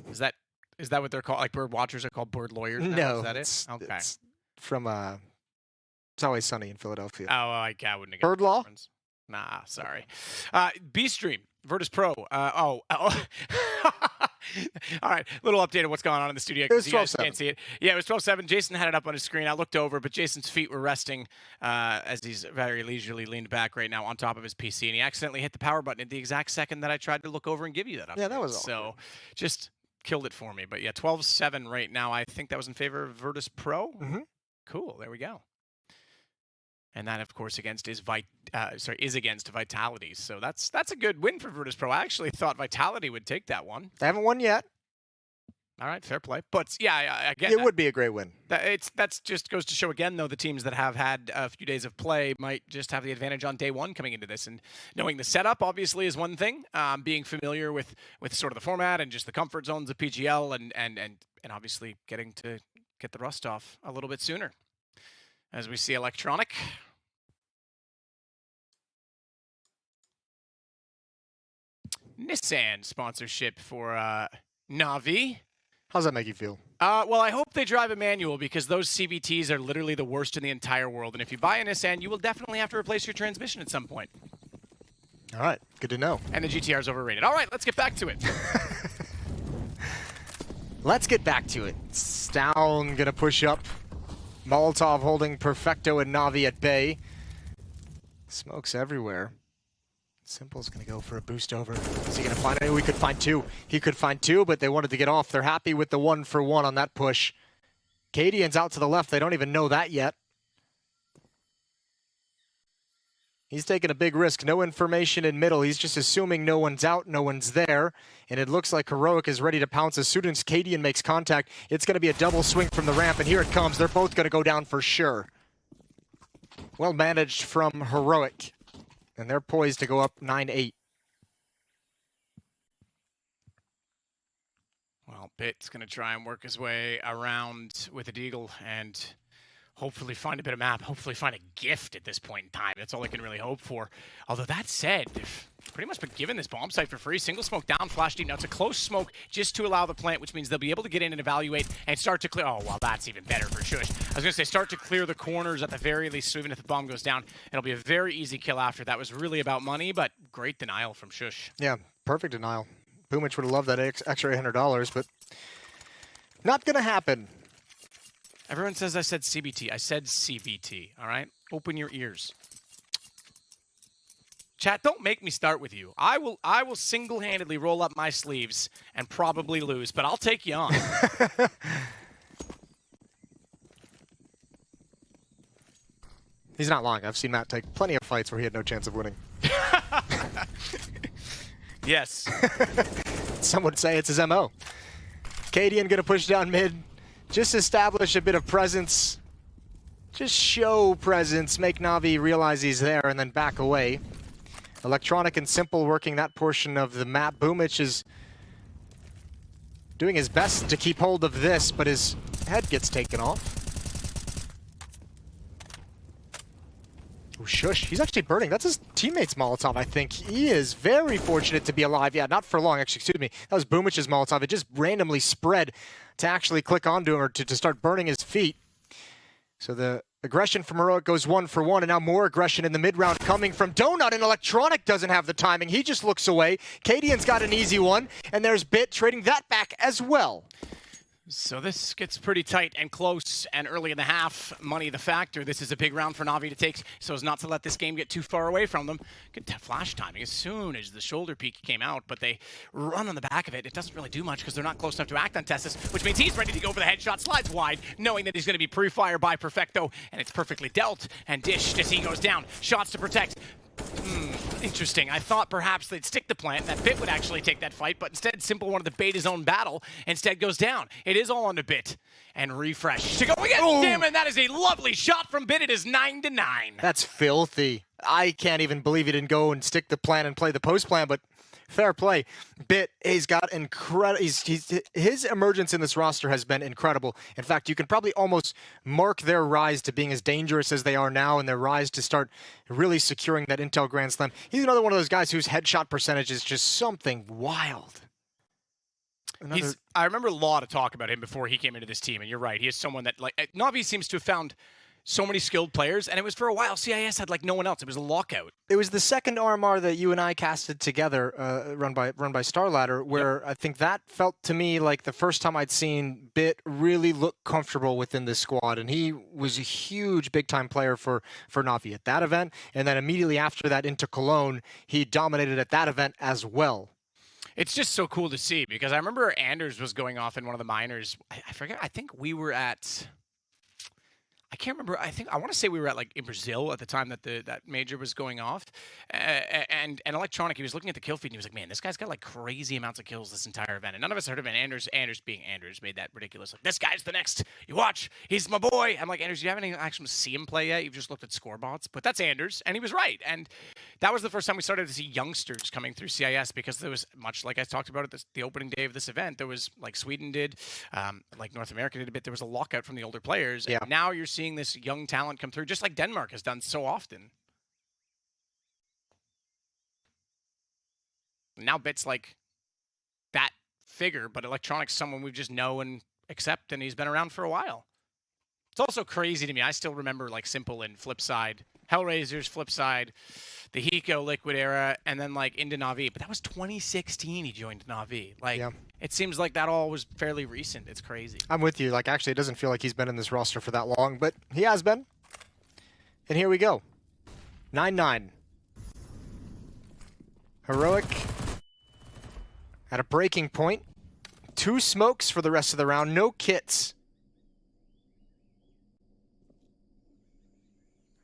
Is that what they're called? Like bird watchers are called bird lawyers now? No. Is that it? Okay. It's from It's Always Sunny in Philadelphia. Oh, I wouldn't have Bird law? Reference. Nah, sorry. B-Stream, Virtus Pro. All right, little update of what's going on in the studio. It was you guys can't see it. Yeah, it was 12-7. Jason had it up on his screen. I looked over, but Jason's feet were resting as he's very leisurely leaned back right now on top of his PC, and he accidentally hit the power button at the exact second that I tried to look over and give you that update. Yeah, that was all. So just killed it for me. But yeah, 12-7 right now. I think that was in favor of Virtus Pro. Mm-hmm. Cool. There we go. And that, of course, is against Vitality. So that's a good win for Virtus Pro. I actually thought Vitality would take that one. They haven't won yet. All right, fair play. But yeah, again, it would be a great win. That's just goes to show again, though, the teams that have had a few days of play might just have the advantage on day one coming into this. And knowing the setup, obviously, is one thing. Being familiar with sort of the format and just the comfort zones of PGL and obviously getting to get the rust off a little bit sooner. As we see Electronic. Nissan sponsorship for Na'Vi. How's that make you feel? Well, I hope they drive a manual because those CVTs are literally the worst in the entire world. And if you buy a Nissan, you will definitely have to replace your transmission at some point. All right, good to know. And the GTR is overrated. All right, let's get back to it. Let's get back to it. Stown gonna push up. Molotov holding Perfecto and Na'Vi at bay. Smokes everywhere. Simple's gonna go for a boost over. Is he gonna find it? We could find two. He could find two, but they wanted to get off. They're happy with the 1-for-1 on that push. Cadian's out to the left. They don't even know that yet. He's taking a big risk. No information in middle. He's just assuming no one's out, no one's there. And it looks like Heroic is ready to pounce as soon as Cadian makes contact. It's going to be a double swing from the ramp, and here it comes. They're both going to go down for sure. Well managed from Heroic. And they're poised to go up 9-8. Well, Bit's going to try and work his way around with a Deagle and hopefully find a bit of map, hopefully find a gift at this point in time. That's all I can really hope for. Although that said, they've pretty much been given this bomb site for free. Single smoke down, flash deep. Now it's a close smoke just to allow the plant, which means they'll be able to get in and evaluate and start to clear. Oh, well, that's even better for Shush. I was going to say start to clear the corners at the very least, so even if the bomb goes down, it'll be a very easy kill after. That was really about money, but great denial from Shush. Yeah, perfect denial. Boomich would have loved that extra $800, but not going to happen. Everyone says I said CBT. I said CVT, all right? Open your ears. Chat, don't make me start with you. I will single-handedly roll up my sleeves and probably lose, but I'll take you on. He's not lying. I've seen Matt take plenty of fights where he had no chance of winning. Yes. Some would say it's his MO. Cadian gonna push down mid. Just establish a bit of presence. Just show presence, make Na'Vi realize he's there, and then back away. Electronic and Simple working that portion of the map. Boomich is doing his best to keep hold of this, but his head gets taken off. Ooh, Shush, he's actually burning. That's his teammate's Molotov, I think. He is very fortunate to be alive. Yeah, not for long, actually, excuse me. That was Boomich's Molotov. It just randomly spread to actually click onto him or to start burning his feet. So the aggression from Heroic goes 1-for-1, and now more aggression in the mid-round coming from Donut, and Electronic doesn't have the timing. He just looks away. Cadian's got an easy one, and there's Bit trading that back as well. So this gets pretty tight and close, and early in the half, money the factor. This is a big round for Na'Vi to take, so as not to let this game get too far away from them. Good flash timing as soon as the shoulder peek came out, but they run on the back of it. It doesn't really do much because they're not close enough to act on Tessus, which means he's ready to go for the headshot, slides wide, knowing that he's going to be pre-fire by Perfecto, and it's perfectly dealt and dished as he goes down. Shots to protect. Interesting. I thought perhaps they'd stick the plant, that Bit would actually take that fight, but instead Simple wanted to bait his own battle, instead goes down. It is all on the Bit. And refresh to go again. Oh. Damn it, that is a lovely shot from Bit. It is 9-9. That's filthy. I can't even believe he didn't go and stick the plan and play the post plan, but fair play. Bit, he's got incredible. His emergence in this roster has been incredible. In fact, you can probably almost mark their rise to being as dangerous as they are now and their rise to start really securing that Intel Grand Slam. He's another one of those guys whose headshot percentage is just something wild. I remember a lot of talk about him before he came into this team, and you're right. He is someone that, like, Na'Vi seems to have found so many skilled players, and it was for a while. CIS had like no one else. It was a lockout. It was the second RMR that you and I casted together, run by Starladder, where I think that felt to me like the first time I'd seen Bit really look comfortable within this squad, and he was a huge big-time player for Na'Vi at that event, and then immediately after that into Cologne, he dominated at that event as well. It's just so cool to see because I remember Anders was going off in one of the minors. I forget. I think we were at. I can't remember. I want to say we were at like in Brazil at the time that that major was going off, and Electronic. He was looking at the kill feed and he was like, "Man, this guy's got like crazy amounts of kills this entire event." And none of us heard of it. Anders being Anders made that ridiculous. Like, this guy's the next. You watch. He's my boy. I'm like, Anders, you haven't even actually seen him play yet. You've just looked at scoreboards. But that's Anders, and he was right. And that was the first time we started to see youngsters coming through CIS because there was much like I talked about at the opening day of this event. There was like Sweden did, like North America did a bit. There was a lockout from the older players. Yeah. And now you're seeing this young talent come through, just like Denmark has done so often. Now Bit's like that figure, but Electronic's someone we've just know and accept, and he's been around for a while. It's also crazy to me. I still remember like Simple and Flipside, Hellraisers, Flipside, the Hiko Liquid era, and then like into Na'Vi. But that was 2016 he joined Na'Vi. Like, yeah. It seems like that all was fairly recent. It's crazy. I'm with you. Like, actually, it doesn't feel like he's been in this roster for that long, but he has been. And here we go. 9-9. Heroic at a breaking point. 2 smokes for the rest of the round. No kits.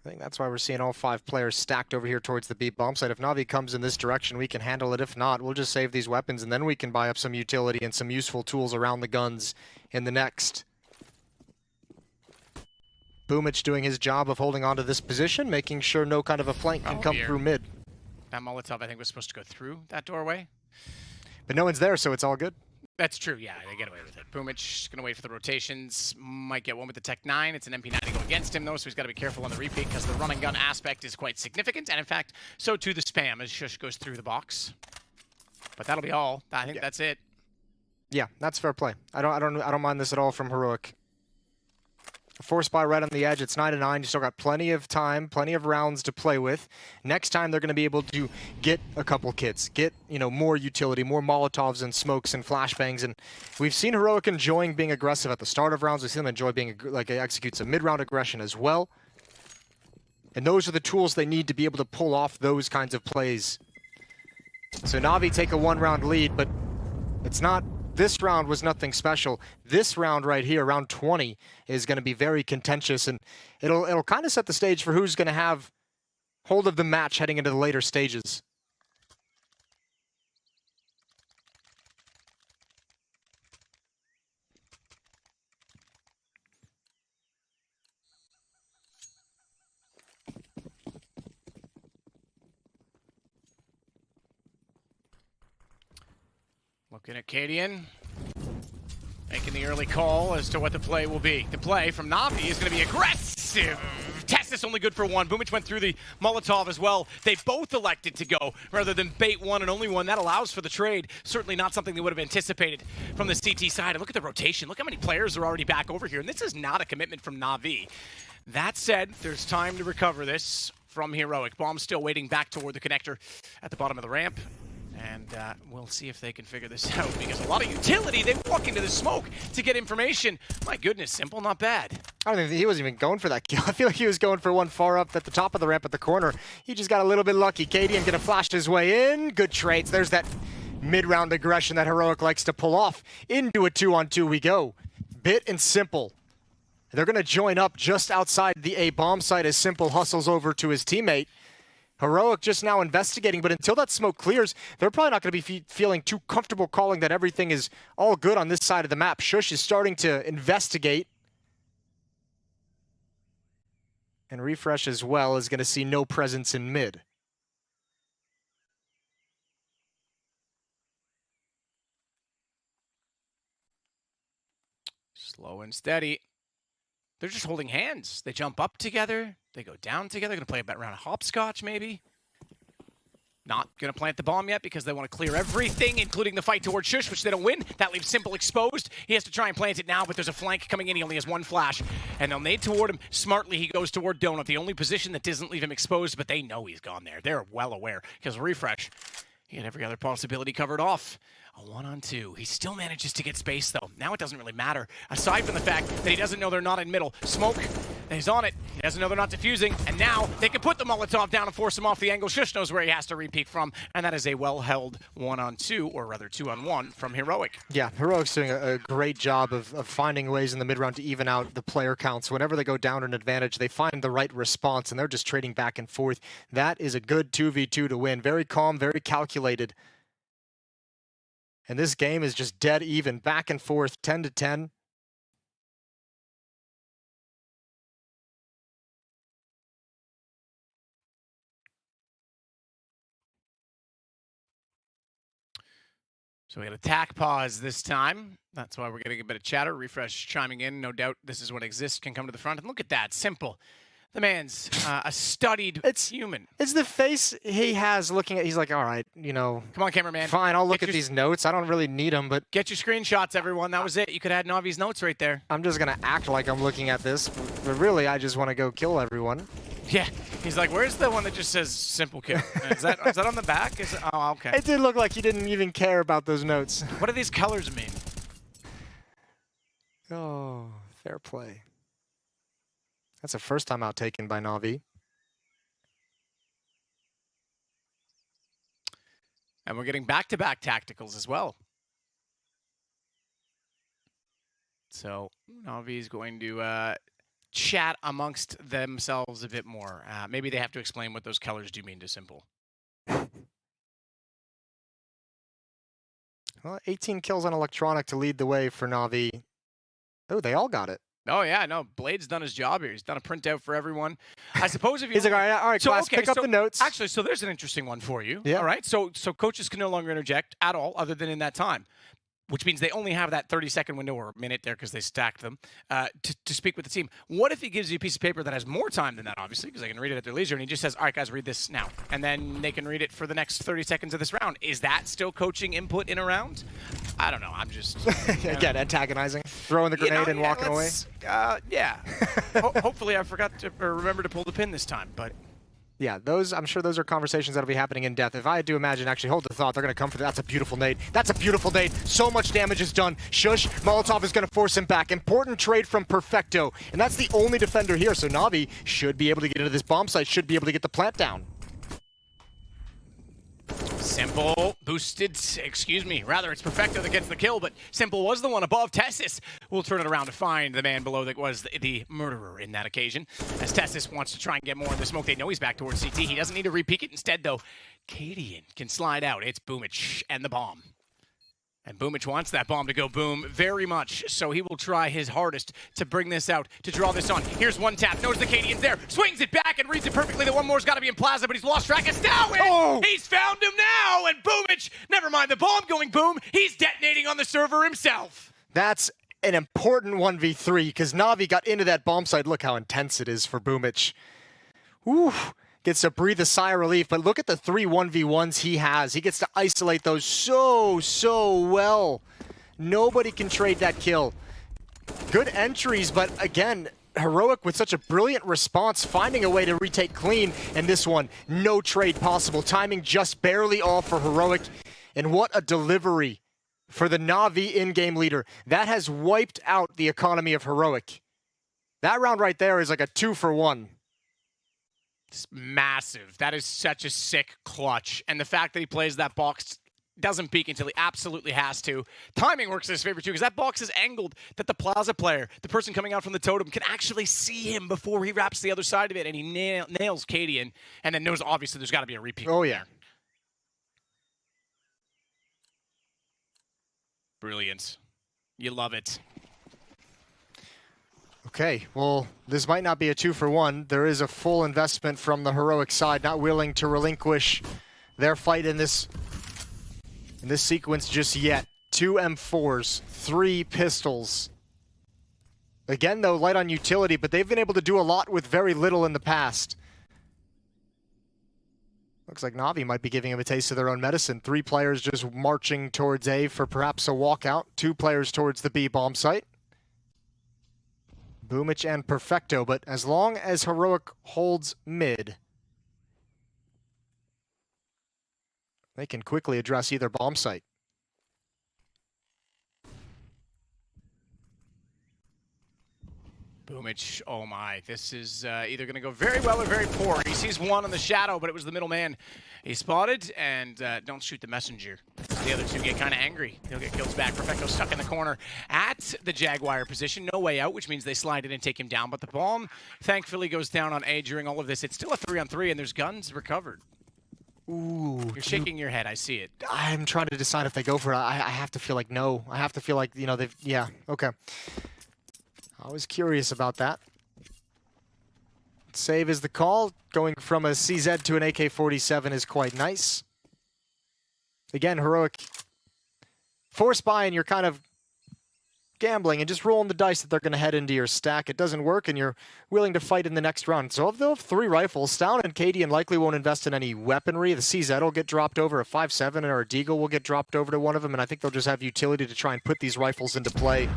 I think that's why we're seeing all 5 players stacked over here towards the B bomb site. If Na'Vi comes in this direction, we can handle it. If not, we'll just save these weapons, and then we can buy up some utility and some useful tools around the guns in the next. Boomich doing his job of holding on to this position, making sure no kind of a flank can come through mid. That Molotov, I think, was supposed to go through that doorway. But no one's there, so it's all good. That's true, yeah, they get away with it. Boomich going to wait for the rotations. Might get one with the Tech 9. It's an MP9 to go against him, though, so he's got to be careful on the repeat because the run and gun aspect is quite significant. And, in fact, so too the spam as Shush goes through the box. But that'll be all. I think that's it. Yeah, that's fair play. I don't mind this at all from Heroic. Force buy right on the edge. It's 9-9. You still got plenty of time, plenty of rounds to play with. Next time, they're going to be able to get a couple kits, get more utility, more Molotovs and smokes and flashbangs. And we've seen Heroic enjoying being aggressive at the start of rounds. We've seen them enjoy being execute some mid-round aggression as well. And those are the tools they need to be able to pull off those kinds of plays. So Na'Vi take a 1-round lead, but it's not. This round was nothing special. This round right here, round 20, is going to be very contentious, and it'll kind of set the stage for who's going to have hold of the match heading into the later stages. Looking at Cadian, making the early call as to what the play will be. The play from Na'Vi is going to be aggressive. Testis only good for 1. Boomich went through the Molotov as well. They both elected to go rather than bait 1 and only 1. That allows for the trade. Certainly not something they would have anticipated from the CT side. And look at the rotation. Look how many players are already back over here. And this is not a commitment from Na'Vi. That said, there's time to recover this from Heroic. Bomb still waiting back toward the connector at the bottom of the ramp. And we'll see if they can figure this out, because a lot of utility, they walk into the smoke to get information. My goodness, Simple, not bad. I don't think he wasn't even going for that kill. I feel like he was going for one far up at the top of the ramp at the corner. He just got a little bit lucky. Cadian gonna flash his way in. Good trades. There's that mid-round aggression that Heroic likes to pull off. Into a 2-on-2 we go. Bit and Simple. They're gonna join up just outside the A bomb site as Simple hustles over to his teammate. Heroic just now investigating, but until that smoke clears, they're probably not going to be feeling too comfortable calling that everything is all good on this side of the map. Shush is starting to investigate. And Refresh as well is going to see no presence in mid. Slow and steady. They're just holding hands. They jump up together. They go down together. Going to play a round of hopscotch, maybe. Not going to plant the bomb yet because they want to clear everything, including the fight towards Shush, which they don't win. That leaves Simple exposed. He has to try and plant it now, but there's a flank coming in. He only has 1 flash. And they'll nade toward him. Smartly, he goes toward Donut, the only position that doesn't leave him exposed, but they know he's gone there. They're well aware because Refresh, he had every other possibility covered off. A 1-on-2. He still manages to get space, though. Now it doesn't really matter. Aside from the fact that he doesn't know they're not in middle. Smoke. He's on it. He doesn't know they're not defusing, and now they can put the Molotov down and force him off the angle. Shush knows where he has to re-peek from, and that is a well-held 1-on-2, or rather 2-on-1 from Heroic. Yeah, Heroic's doing a great job of finding ways in the mid-round to even out the player counts. Whenever they go down an advantage, they find the right response, and they're just trading back and forth. That is a good 2v2 to win. Very calm, very calculated. And this game is just dead even, back and forth, 10-10. So we had attack pause this time. That's why we're getting a bit of chatter. Refresh chiming in. No doubt this is what exists can come to the front. And look at that. Simple. The man's a studied human. It's the face he has looking at. He's like, all right, you know. Come on, cameraman. Fine, I'll look at these notes. I don't really need them, but. Get your screenshots, everyone. That was it. You could have had Navi's notes right there. I'm just going to act like I'm looking at this, but really, I just want to go kill everyone. Yeah. He's like, where's the one that just says simple kill? Is that on the back? Oh, okay. It did look like he didn't even care about those notes. What do these colors mean? Oh, fair play. That's a first time out taken by Navi. And we're getting back-to-back tacticals as well. So Navi is going to chat amongst themselves a bit more. Maybe they have to explain what those colors do mean to Simple. Well, 18 kills on Electronic to lead the way for Navi. Oh, they all got it. Oh, yeah, no, Blade's done his job here. He's done a printout for everyone. I suppose if you... He's like, all right, class, pick up the notes. Actually, so there's an interesting one for you. Yeah. All right, so coaches can no longer interject at all other than in that time, which means they only have that 30-second window or a minute there because they stacked them to speak with the team. What if he gives you a piece of paper that has more time than that, obviously, because they can read it at their leisure, and he just says, all right, guys, read this now. And then they can read it for the next 30 seconds of this round. Is that still coaching input in a round? I don't know. I'm just... Again, antagonizing, throwing the grenade and walking away. Yeah. Hopefully I forgot to remember to pull the pin this time, but... Yeah, I'm sure those are conversations that'll be happening in depth. If I had to imagine, actually, hold the thought, they're going to come for that. That's a beautiful nade. That's a beautiful nade. So much damage is done. Shush, Molotov is going to force him back. Important trade from Perfecto. And that's the only defender here, so Navi should be able to get into this bomb site, should be able to get the plant down. Simple boosted, excuse me, rather it's Perfecto that gets the kill, but Simple was the one above. Tessis will turn it around to find the man below that was the murderer in that occasion. As Tessis wants to try and get more in the smoke, they know he's back towards CT. He doesn't need to re-peek it. Instead, though, Cadian can slide out. It's Boomich and the bomb. And Boomich wants that bomb to go boom very much, so he will try his hardest to bring this out, to draw this on. Here's one tap, knows the Cadian's there, swings it back and reads it perfectly. The one more's got to be in Plaza, but he's lost track. It's now in! Oh! He's found him now, and Boomich, never mind the bomb going boom, he's detonating on the server himself. That's an important 1v3, because Navi got into that bomb site. Look how intense it is for Boomich. Whew. Gets to breathe a sigh of relief, but look at the 3 1v1s he has. He gets to isolate those so well. Nobody can trade that kill. Good entries, but again, Heroic with such a brilliant response, finding a way to retake clean, and this one, no trade possible. Timing just barely off for Heroic, and what a delivery for the Navi in-game leader. That has wiped out the economy of Heroic. That round right there is like a 2-for-1. It's massive. That is such a sick clutch. And the fact that he plays that box, doesn't peek until he absolutely has to. Timing works in his favor too, because that box is angled that the Plaza player, the person coming out from the totem, can actually see him before he wraps the other side of it, and he nails Cadian, and then knows obviously there's got to be a repeat. Oh yeah. Brilliant. You love it. Okay, well, this might not be a 2-for-1. There is a full investment from the Heroic side, not willing to relinquish their fight in this sequence just yet. 2 M4s, 3 pistols. Again, though, light on utility, but they've been able to do a lot with very little in the past. Looks like Navi might be giving them a taste of their own medicine. 3 players just marching towards A for perhaps a walkout. 2 players towards the B bomb site. Boomich and Perfecto, but as long as Heroic holds mid, they can quickly address either bomb site. Boomich, oh my, this is either going to go very well or very poor. He sees one on the shadow, but it was the middle man he spotted, and don't shoot the messenger. The other two get kind of angry. He'll get kills back. Perfecto stuck in the corner at the Jaguar position. No way out, which means they slide in and take him down, but the bomb thankfully goes down on A during all of this. It's still a 3-on-3, and there's guns recovered. Ooh. You're shaking your head, I see it. I'm trying to decide if they go for it. I have to feel like no. I have to feel like, you know, they've, yeah, okay. I was curious about that. Save is the call. Going from a CZ to an AK-47 is quite nice. Again, Heroic forced by, and you're kind of gambling and just rolling the dice that they're going to head into your stack. It doesn't work, and you're willing to fight in the next round. So if they'll have 3 rifles, Stalin and Cadian likely won't invest in any weaponry. The CZ will get dropped over, a 5.7 or a Deagle will get dropped over to one of them, and I think they'll just have utility to try and put these rifles into play.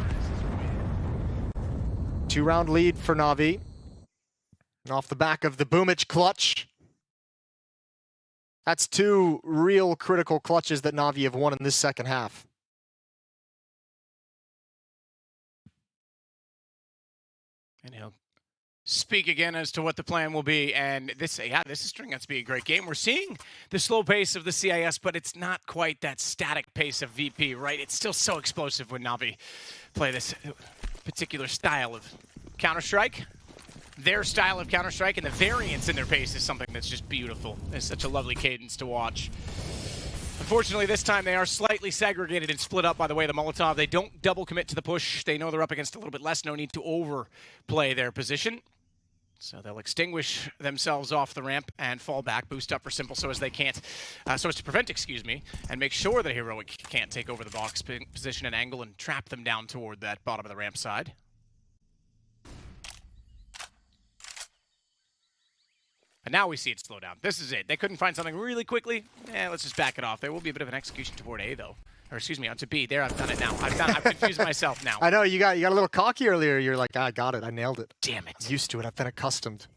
2-round lead for Na'Vi. Off the back of the Boomich clutch. That's 2 real critical clutches that Na'Vi have won in this second half. And he'll speak again as to what the plan will be. And this is turning out to be a great game. We're seeing the slow pace of the CIS, but it's not quite that static pace of VP, right? It's still so explosive when Na'Vi play this particular style of Counter-Strike. Their style of Counter-Strike and the variance in their pace is something that's just beautiful. It's such a lovely cadence to watch. Unfortunately, this time they are slightly segregated and split up by the way the Molotov. They don't double commit to the push. They know they're up against a little bit less. No need to overplay their position. So they'll extinguish themselves off the ramp and fall back, boost up for simple so as they can't, so as to prevent, excuse me, and make sure that Heroic can't take over the box position and angle and trap them down toward that bottom of the ramp side. And now we see it slow down. This is it. They couldn't find something really quickly. Let's just back it off. There will be a bit of an execution toward A, though. Or excuse me, onto B. There, I've done it now. I've confused myself now. I know, you got a little cocky earlier. You're like, I got it. I nailed it. Damn it. I'm used to it. I've been accustomed.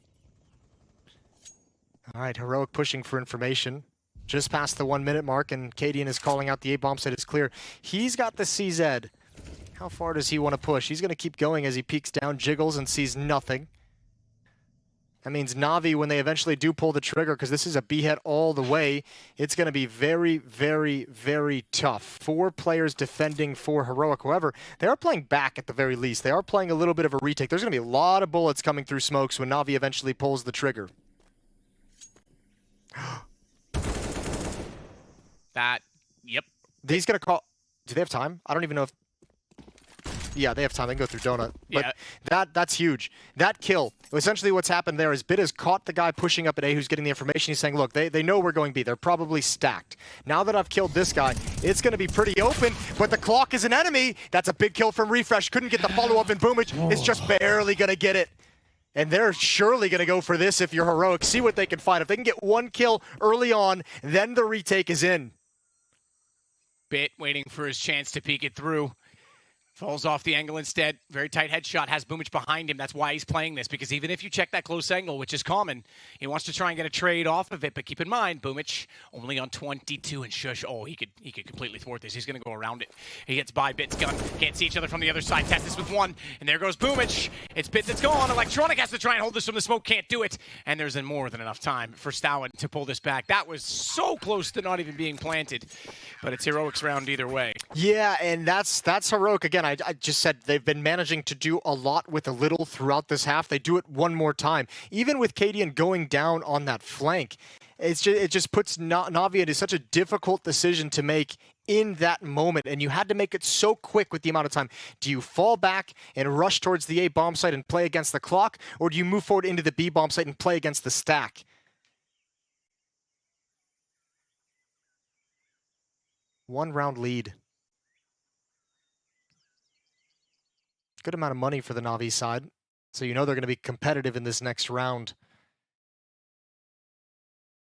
All right, Heroic pushing for information. Just past the 1-minute mark, and Cadian is calling out the A-bomb site. It's clear. He's got the CZ. How far does he want to push? He's going to keep going as he peeks down, jiggles, and sees nothing. That means Na'Vi, when they eventually do pull the trigger, because this is a B-head all the way, it's going to be very, very, very tough. 4 players defending for Heroic. However, they are playing back at the very least. They are playing a little bit of a retake. There's going to be a lot of bullets coming through smokes when Na'Vi eventually pulls the trigger. Yep. He's going to call... Do they have time? I don't even know if... Yeah, they have time. They can go through Donut. But yeah. That's huge. That kill, essentially what's happened there is Bit has caught the guy pushing up at A who's getting the information. He's saying, look, they know we're going B. They're probably stacked. Now that I've killed this guy, it's going to be pretty open, but the clock is an enemy. That's a big kill from Refresh. Couldn't get the follow-up, and Boomich is just barely going to get it. And they're surely going to go for this if you're Heroic. See what they can find. If they can get 1 kill early on, then the retake is in. Bit waiting for his chance to peek it through. Falls off the angle instead. Very tight headshot. Has Boomich behind him. That's why he's playing this, because even if you check that close angle, which is common, he wants to try and get a trade off of it. But keep in mind, Boomich only on 22 and shush. Oh, he could completely thwart this. He's going to go around it. He gets by Bit's gun. Can't see each other from the other side. Test this with 1. And there goes Boomich. It's Bit that's gone. Electronic has to try and hold this from the smoke. Can't do it. And there's more than enough time for Stalin to pull this back. That was so close to not even being planted. But it's Heroic's round either way. Yeah, and that's Heroic. Again, I just said they've been managing to do a lot with a little throughout this half. They do it one more time. Even with Cadian going down on that flank, it just puts Na'Vi into such a difficult decision to make in that moment, and you had to make it so quick with the amount of time. Do you fall back and rush towards the A bomb site and play against the clock, or do you move forward into the B bomb site and play against the stack? One round lead. Good amount of money for the Na'Vi side, so you know they're going to be competitive in this next round.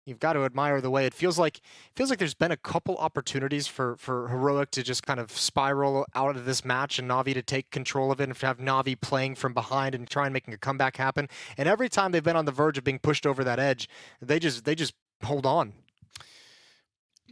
You've got to admire the way it feels like there's been a couple opportunities for Heroic to just kind of spiral out of this match and Na'Vi to take control of it and to have Na'Vi playing from behind and try and making a comeback happen. And every time they've been on the verge of being pushed over that edge, they just hold on.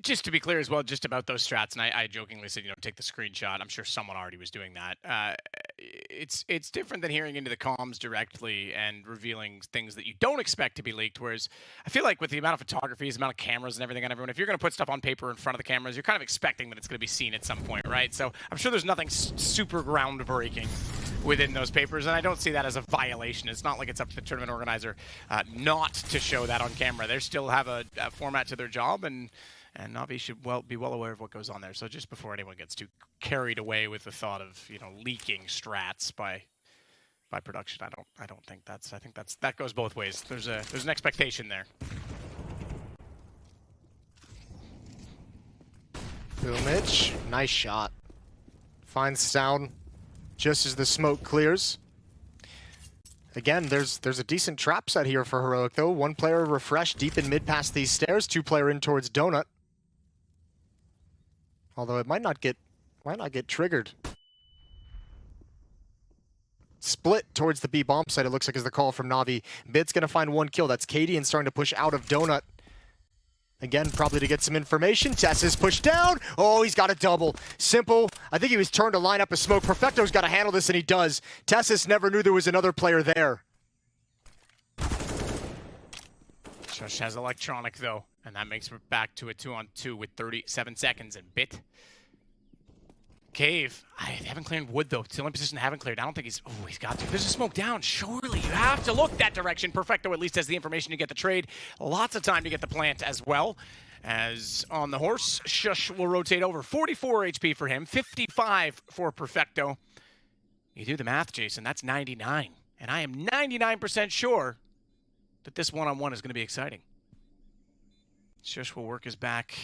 just to be clear as well, just about those strats, and I jokingly said, take the screenshot. I'm sure someone already was doing that. It's different than hearing into the comms directly and revealing things that you don't expect to be leaked, whereas I feel like with the amount of photography, the amount of cameras and everything on everyone, if you're going to put stuff on paper in front of the cameras, you're kind of expecting that it's going to be seen at some point, right? So I'm sure there's nothing super groundbreaking within those papers, and I don't see that as a violation. It's not like it's up to the tournament organizer not to show that on camera. They still have a format to their job, and Navi should be well aware of what goes on there. So just before anyone gets too carried away with the thought of leaking strats by production, I don't think that goes both ways. There's an expectation there. Boomich, nice shot. Finds down just as the smoke clears. Again, there's a decent trap set here for Heroic, though. One player refreshed deep in mid past these stairs, two player in towards Donut. Although it might not get triggered. Split towards the B bomb site, it looks like, is the call from Navi. Bid's gonna find one kill. That's Katie, and starting to push out of Donut. Again, probably to get some information. Tess is pushed down. Oh, he's got a double. Simple. I think he was turned to line up a smoke. Perfecto's got to handle this, and he does. Tessus never knew there was another player there. Shush has electronic, though, and that makes it back to a 2-on-2 with 37 seconds and Bit. Cave. I haven't cleared wood, though. Still in position, haven't cleared. I don't think he's... Oh, he's got to. There's a smoke down. Surely you have to look that direction. Perfecto at least has the information to get the trade. Lots of time to get the plant as well. As on the horse, Shush will rotate over. 44 HP for him, 55 for Perfecto. You do the math, Jason. That's 99. And I am 99% sure that this one-on-one is going to be exciting. Shush will work his back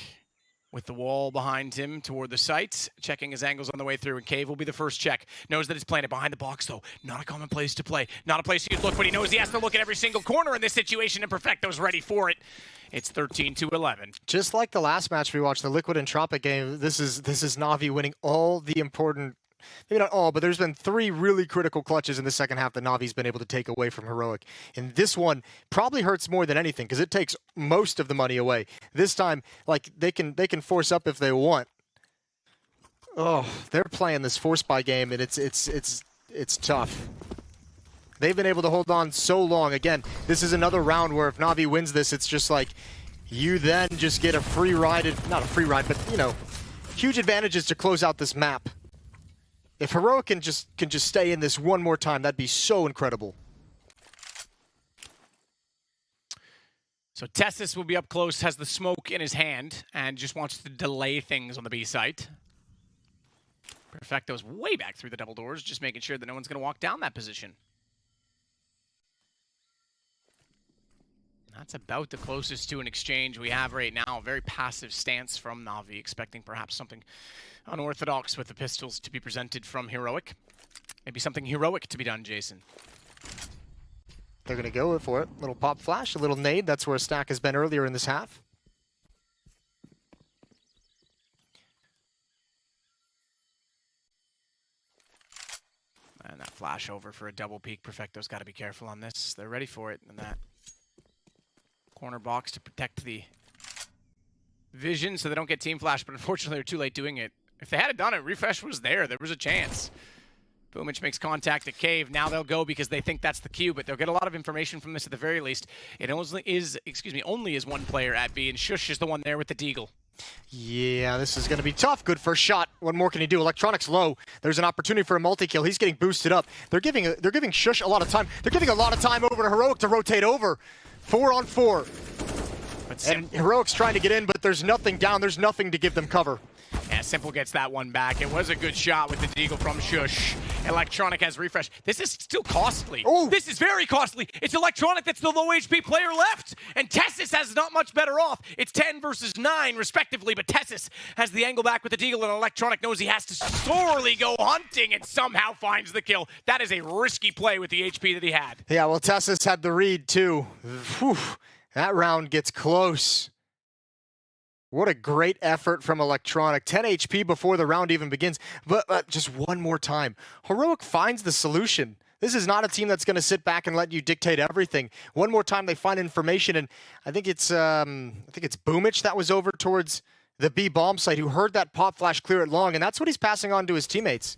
with the wall behind him toward the site, checking his angles on the way through, and Cave will be the first check. Knows that it's planted behind the box, though. Not a common place to play. Not a place you'd look, but he knows he has to look at every single corner in this situation, and Perfecto's ready for it. It's 13-11. Just like the last match we watched, the Liquid and Tropic game, this is Navi winning all the important... Maybe not all, but there's been 3 really critical clutches in the second half that Navi's been able to take away from Heroic. And this one probably hurts more than anything because it takes most of the money away. This time, like, they can force up if they want. Oh, they're playing this force buy game, and it's tough. They've been able to hold on so long. Again, this is another round where if Navi wins this, it's just like you then just get a free ride, not a free ride, but huge advantages to close out this map. If Heroic can just stay in this one more time, that'd be so incredible. So Tessus will be up close, has the smoke in his hand, and just wants to delay things on the B site. Perfecto's way back through the double doors, just making sure that no one's going to walk down that position. That's about the closest to an exchange we have right now. A very passive stance from Navi, expecting perhaps something unorthodox with the pistols to be presented from Heroic. Maybe something heroic to be done, Jason. They're going to go for it. Little pop flash, a little nade. That's where a stack has been earlier in this half. And that flash over for a double peek. Perfecto's got to be careful on this. They're ready for it. And that corner box to protect the vision so they don't get team flash, but unfortunately they're too late doing it. If they had done it, refresh was there. There was a chance. Boomich makes contact at Cave. Now they'll go because they think that's the cue, but they'll get a lot of information from this at the very least. It only is one player at B, and Shush is the one there with the deagle. Yeah, this is going to be tough. Good first shot. What more can he do? Electronics low. There's an opportunity for a multi-kill. He's getting boosted up. They're giving Shush a lot of time. They're giving a lot of time over to Heroic to rotate over. 4-on-4. And Heroic's trying to get in, but there's nothing down. There's nothing to give them cover. Yeah, Simple gets that one back. It was a good shot with the deagle from Shush. Electronic has refresh. This is still costly. Oh. This is very costly. It's Electronic that's the low HP player left. And Tessus has not much better off. It's 10 versus 9, respectively, but Tessus has the angle back with the deagle, and Electronic knows he has to sorely go hunting and somehow finds the kill. That is a risky play with the HP that he had. Yeah, well, Tessus had the read, too. Whew. That round gets close. What a great effort from Electronic. 10 HP before the round even begins. But just one more time. Heroic finds the solution. This is not a team that's going to sit back and let you dictate everything. One more time they find information, and I think it's Boomich that was over towards the B bomb site, who heard that pop flash clear it long, and that's what he's passing on to his teammates.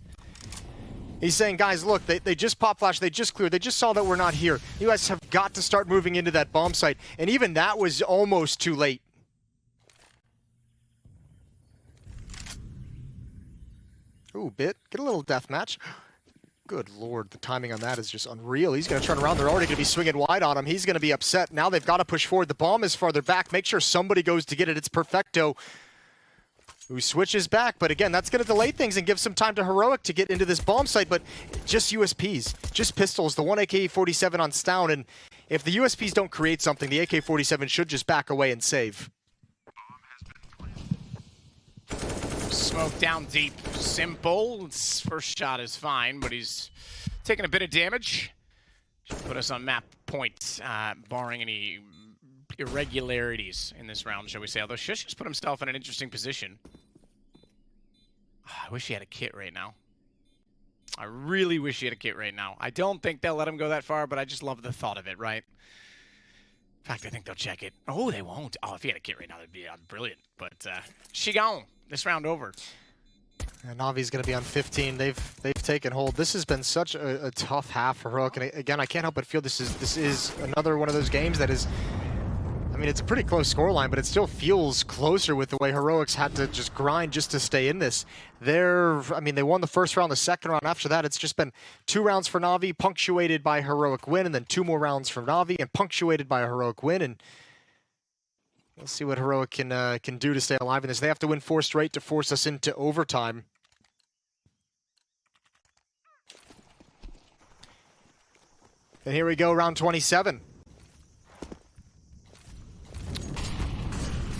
He's saying, guys, look, they just pop flash, they just cleared, they just saw that we're not here. You guys have got to start moving into that bomb site, and even that was almost too late. Ooh, Bit, get a little deathmatch. Good lord, the timing on that is just unreal. He's going to turn around. They're already going to be swinging wide on him. He's going to be upset. Now they've got to push forward. The bomb is farther back. Make sure somebody goes to get it. It's Perfecto who switches back. But again, that's going to delay things and give some time to Heroic to get into this bomb site. But just USPs, just pistols, the one AK-47 on Stown. And if the USPs don't create something, the AK-47 should just back away and save. Smoke down deep. Simple. His first shot is fine, but he's taking a bit of damage. Should put us on map point, barring any irregularities in this round, shall we say. Although Shush just put himself in an interesting position. I wish he had a kit right now. I really wish he had a kit right now. I don't think they'll let him go that far, but I just love the thought of it, right? In fact, I think they'll check it. Oh, they won't. Oh, if he had a kit right now, that'd be brilliant. But she gone. This round over. And Navi's going to be on 15. They've taken hold. This has been such a tough half for Heroic. And again, I can't help but feel this is another one of those games that is, I mean, it's a pretty close scoreline, but it still feels closer with the way Heroics had to just grind just to stay in this. I mean, they won the first round, the second round. After that, it's just been 2 rounds for Navi, punctuated by a Heroic win, and then 2 more rounds for Navi, and punctuated by a Heroic win. And we'll see what Heroic can do to stay alive in this. They have to win 4 straight to force us into overtime. And here we go, round 27.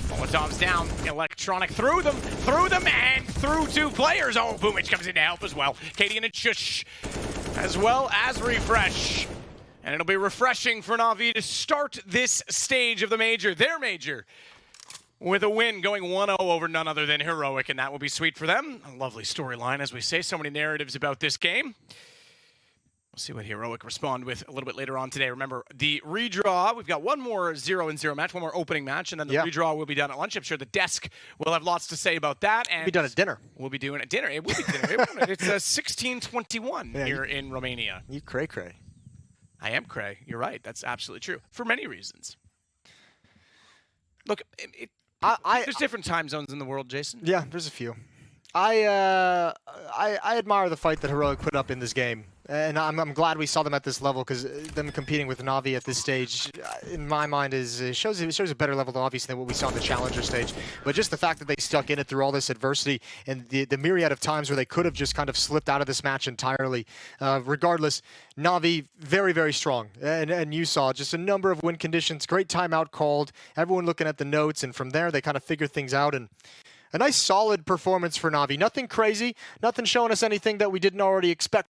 Molotov's down. Electronic through them, and through 2 players. Oh, Boomich comes in to help as well. Katie and Shush, as well as Refresh. And it'll be refreshing for Navi to start this stage of the major, their major, with a win going 1-0 over none other than Heroic, and that will be sweet for them. A lovely storyline, as we say. So many narratives about this game. We'll see what Heroic respond with a little bit later on today. Remember, the redraw, we've got one more 0-0 match, one more opening match, and then the redraw will be done at lunch. I'm sure the desk will have lots to say about that. And we'll be done at dinner. We'll be doing it at dinner. It will be dinner. It's 16:21 here in Romania. You cray-cray. I am cray. You're right. That's absolutely true. For many reasons. Look, there's different time zones in the world, Jason. Yeah, there's a few. I admire the fight that Heroic put up in this game. And I'm glad we saw them at this level, because them competing with Navi at this stage, in my mind, shows a better level, obviously, than what we saw in the Challenger stage. But just the fact that they stuck in it through all this adversity and the myriad of times where they could have just kind of slipped out of this match entirely. Regardless, Navi, very, very strong. And you saw just a number of win conditions, great timeout called, everyone looking at the notes, and from there they kind of figured things out. And a nice solid performance for Navi. Nothing crazy, nothing showing us anything that we didn't already expect.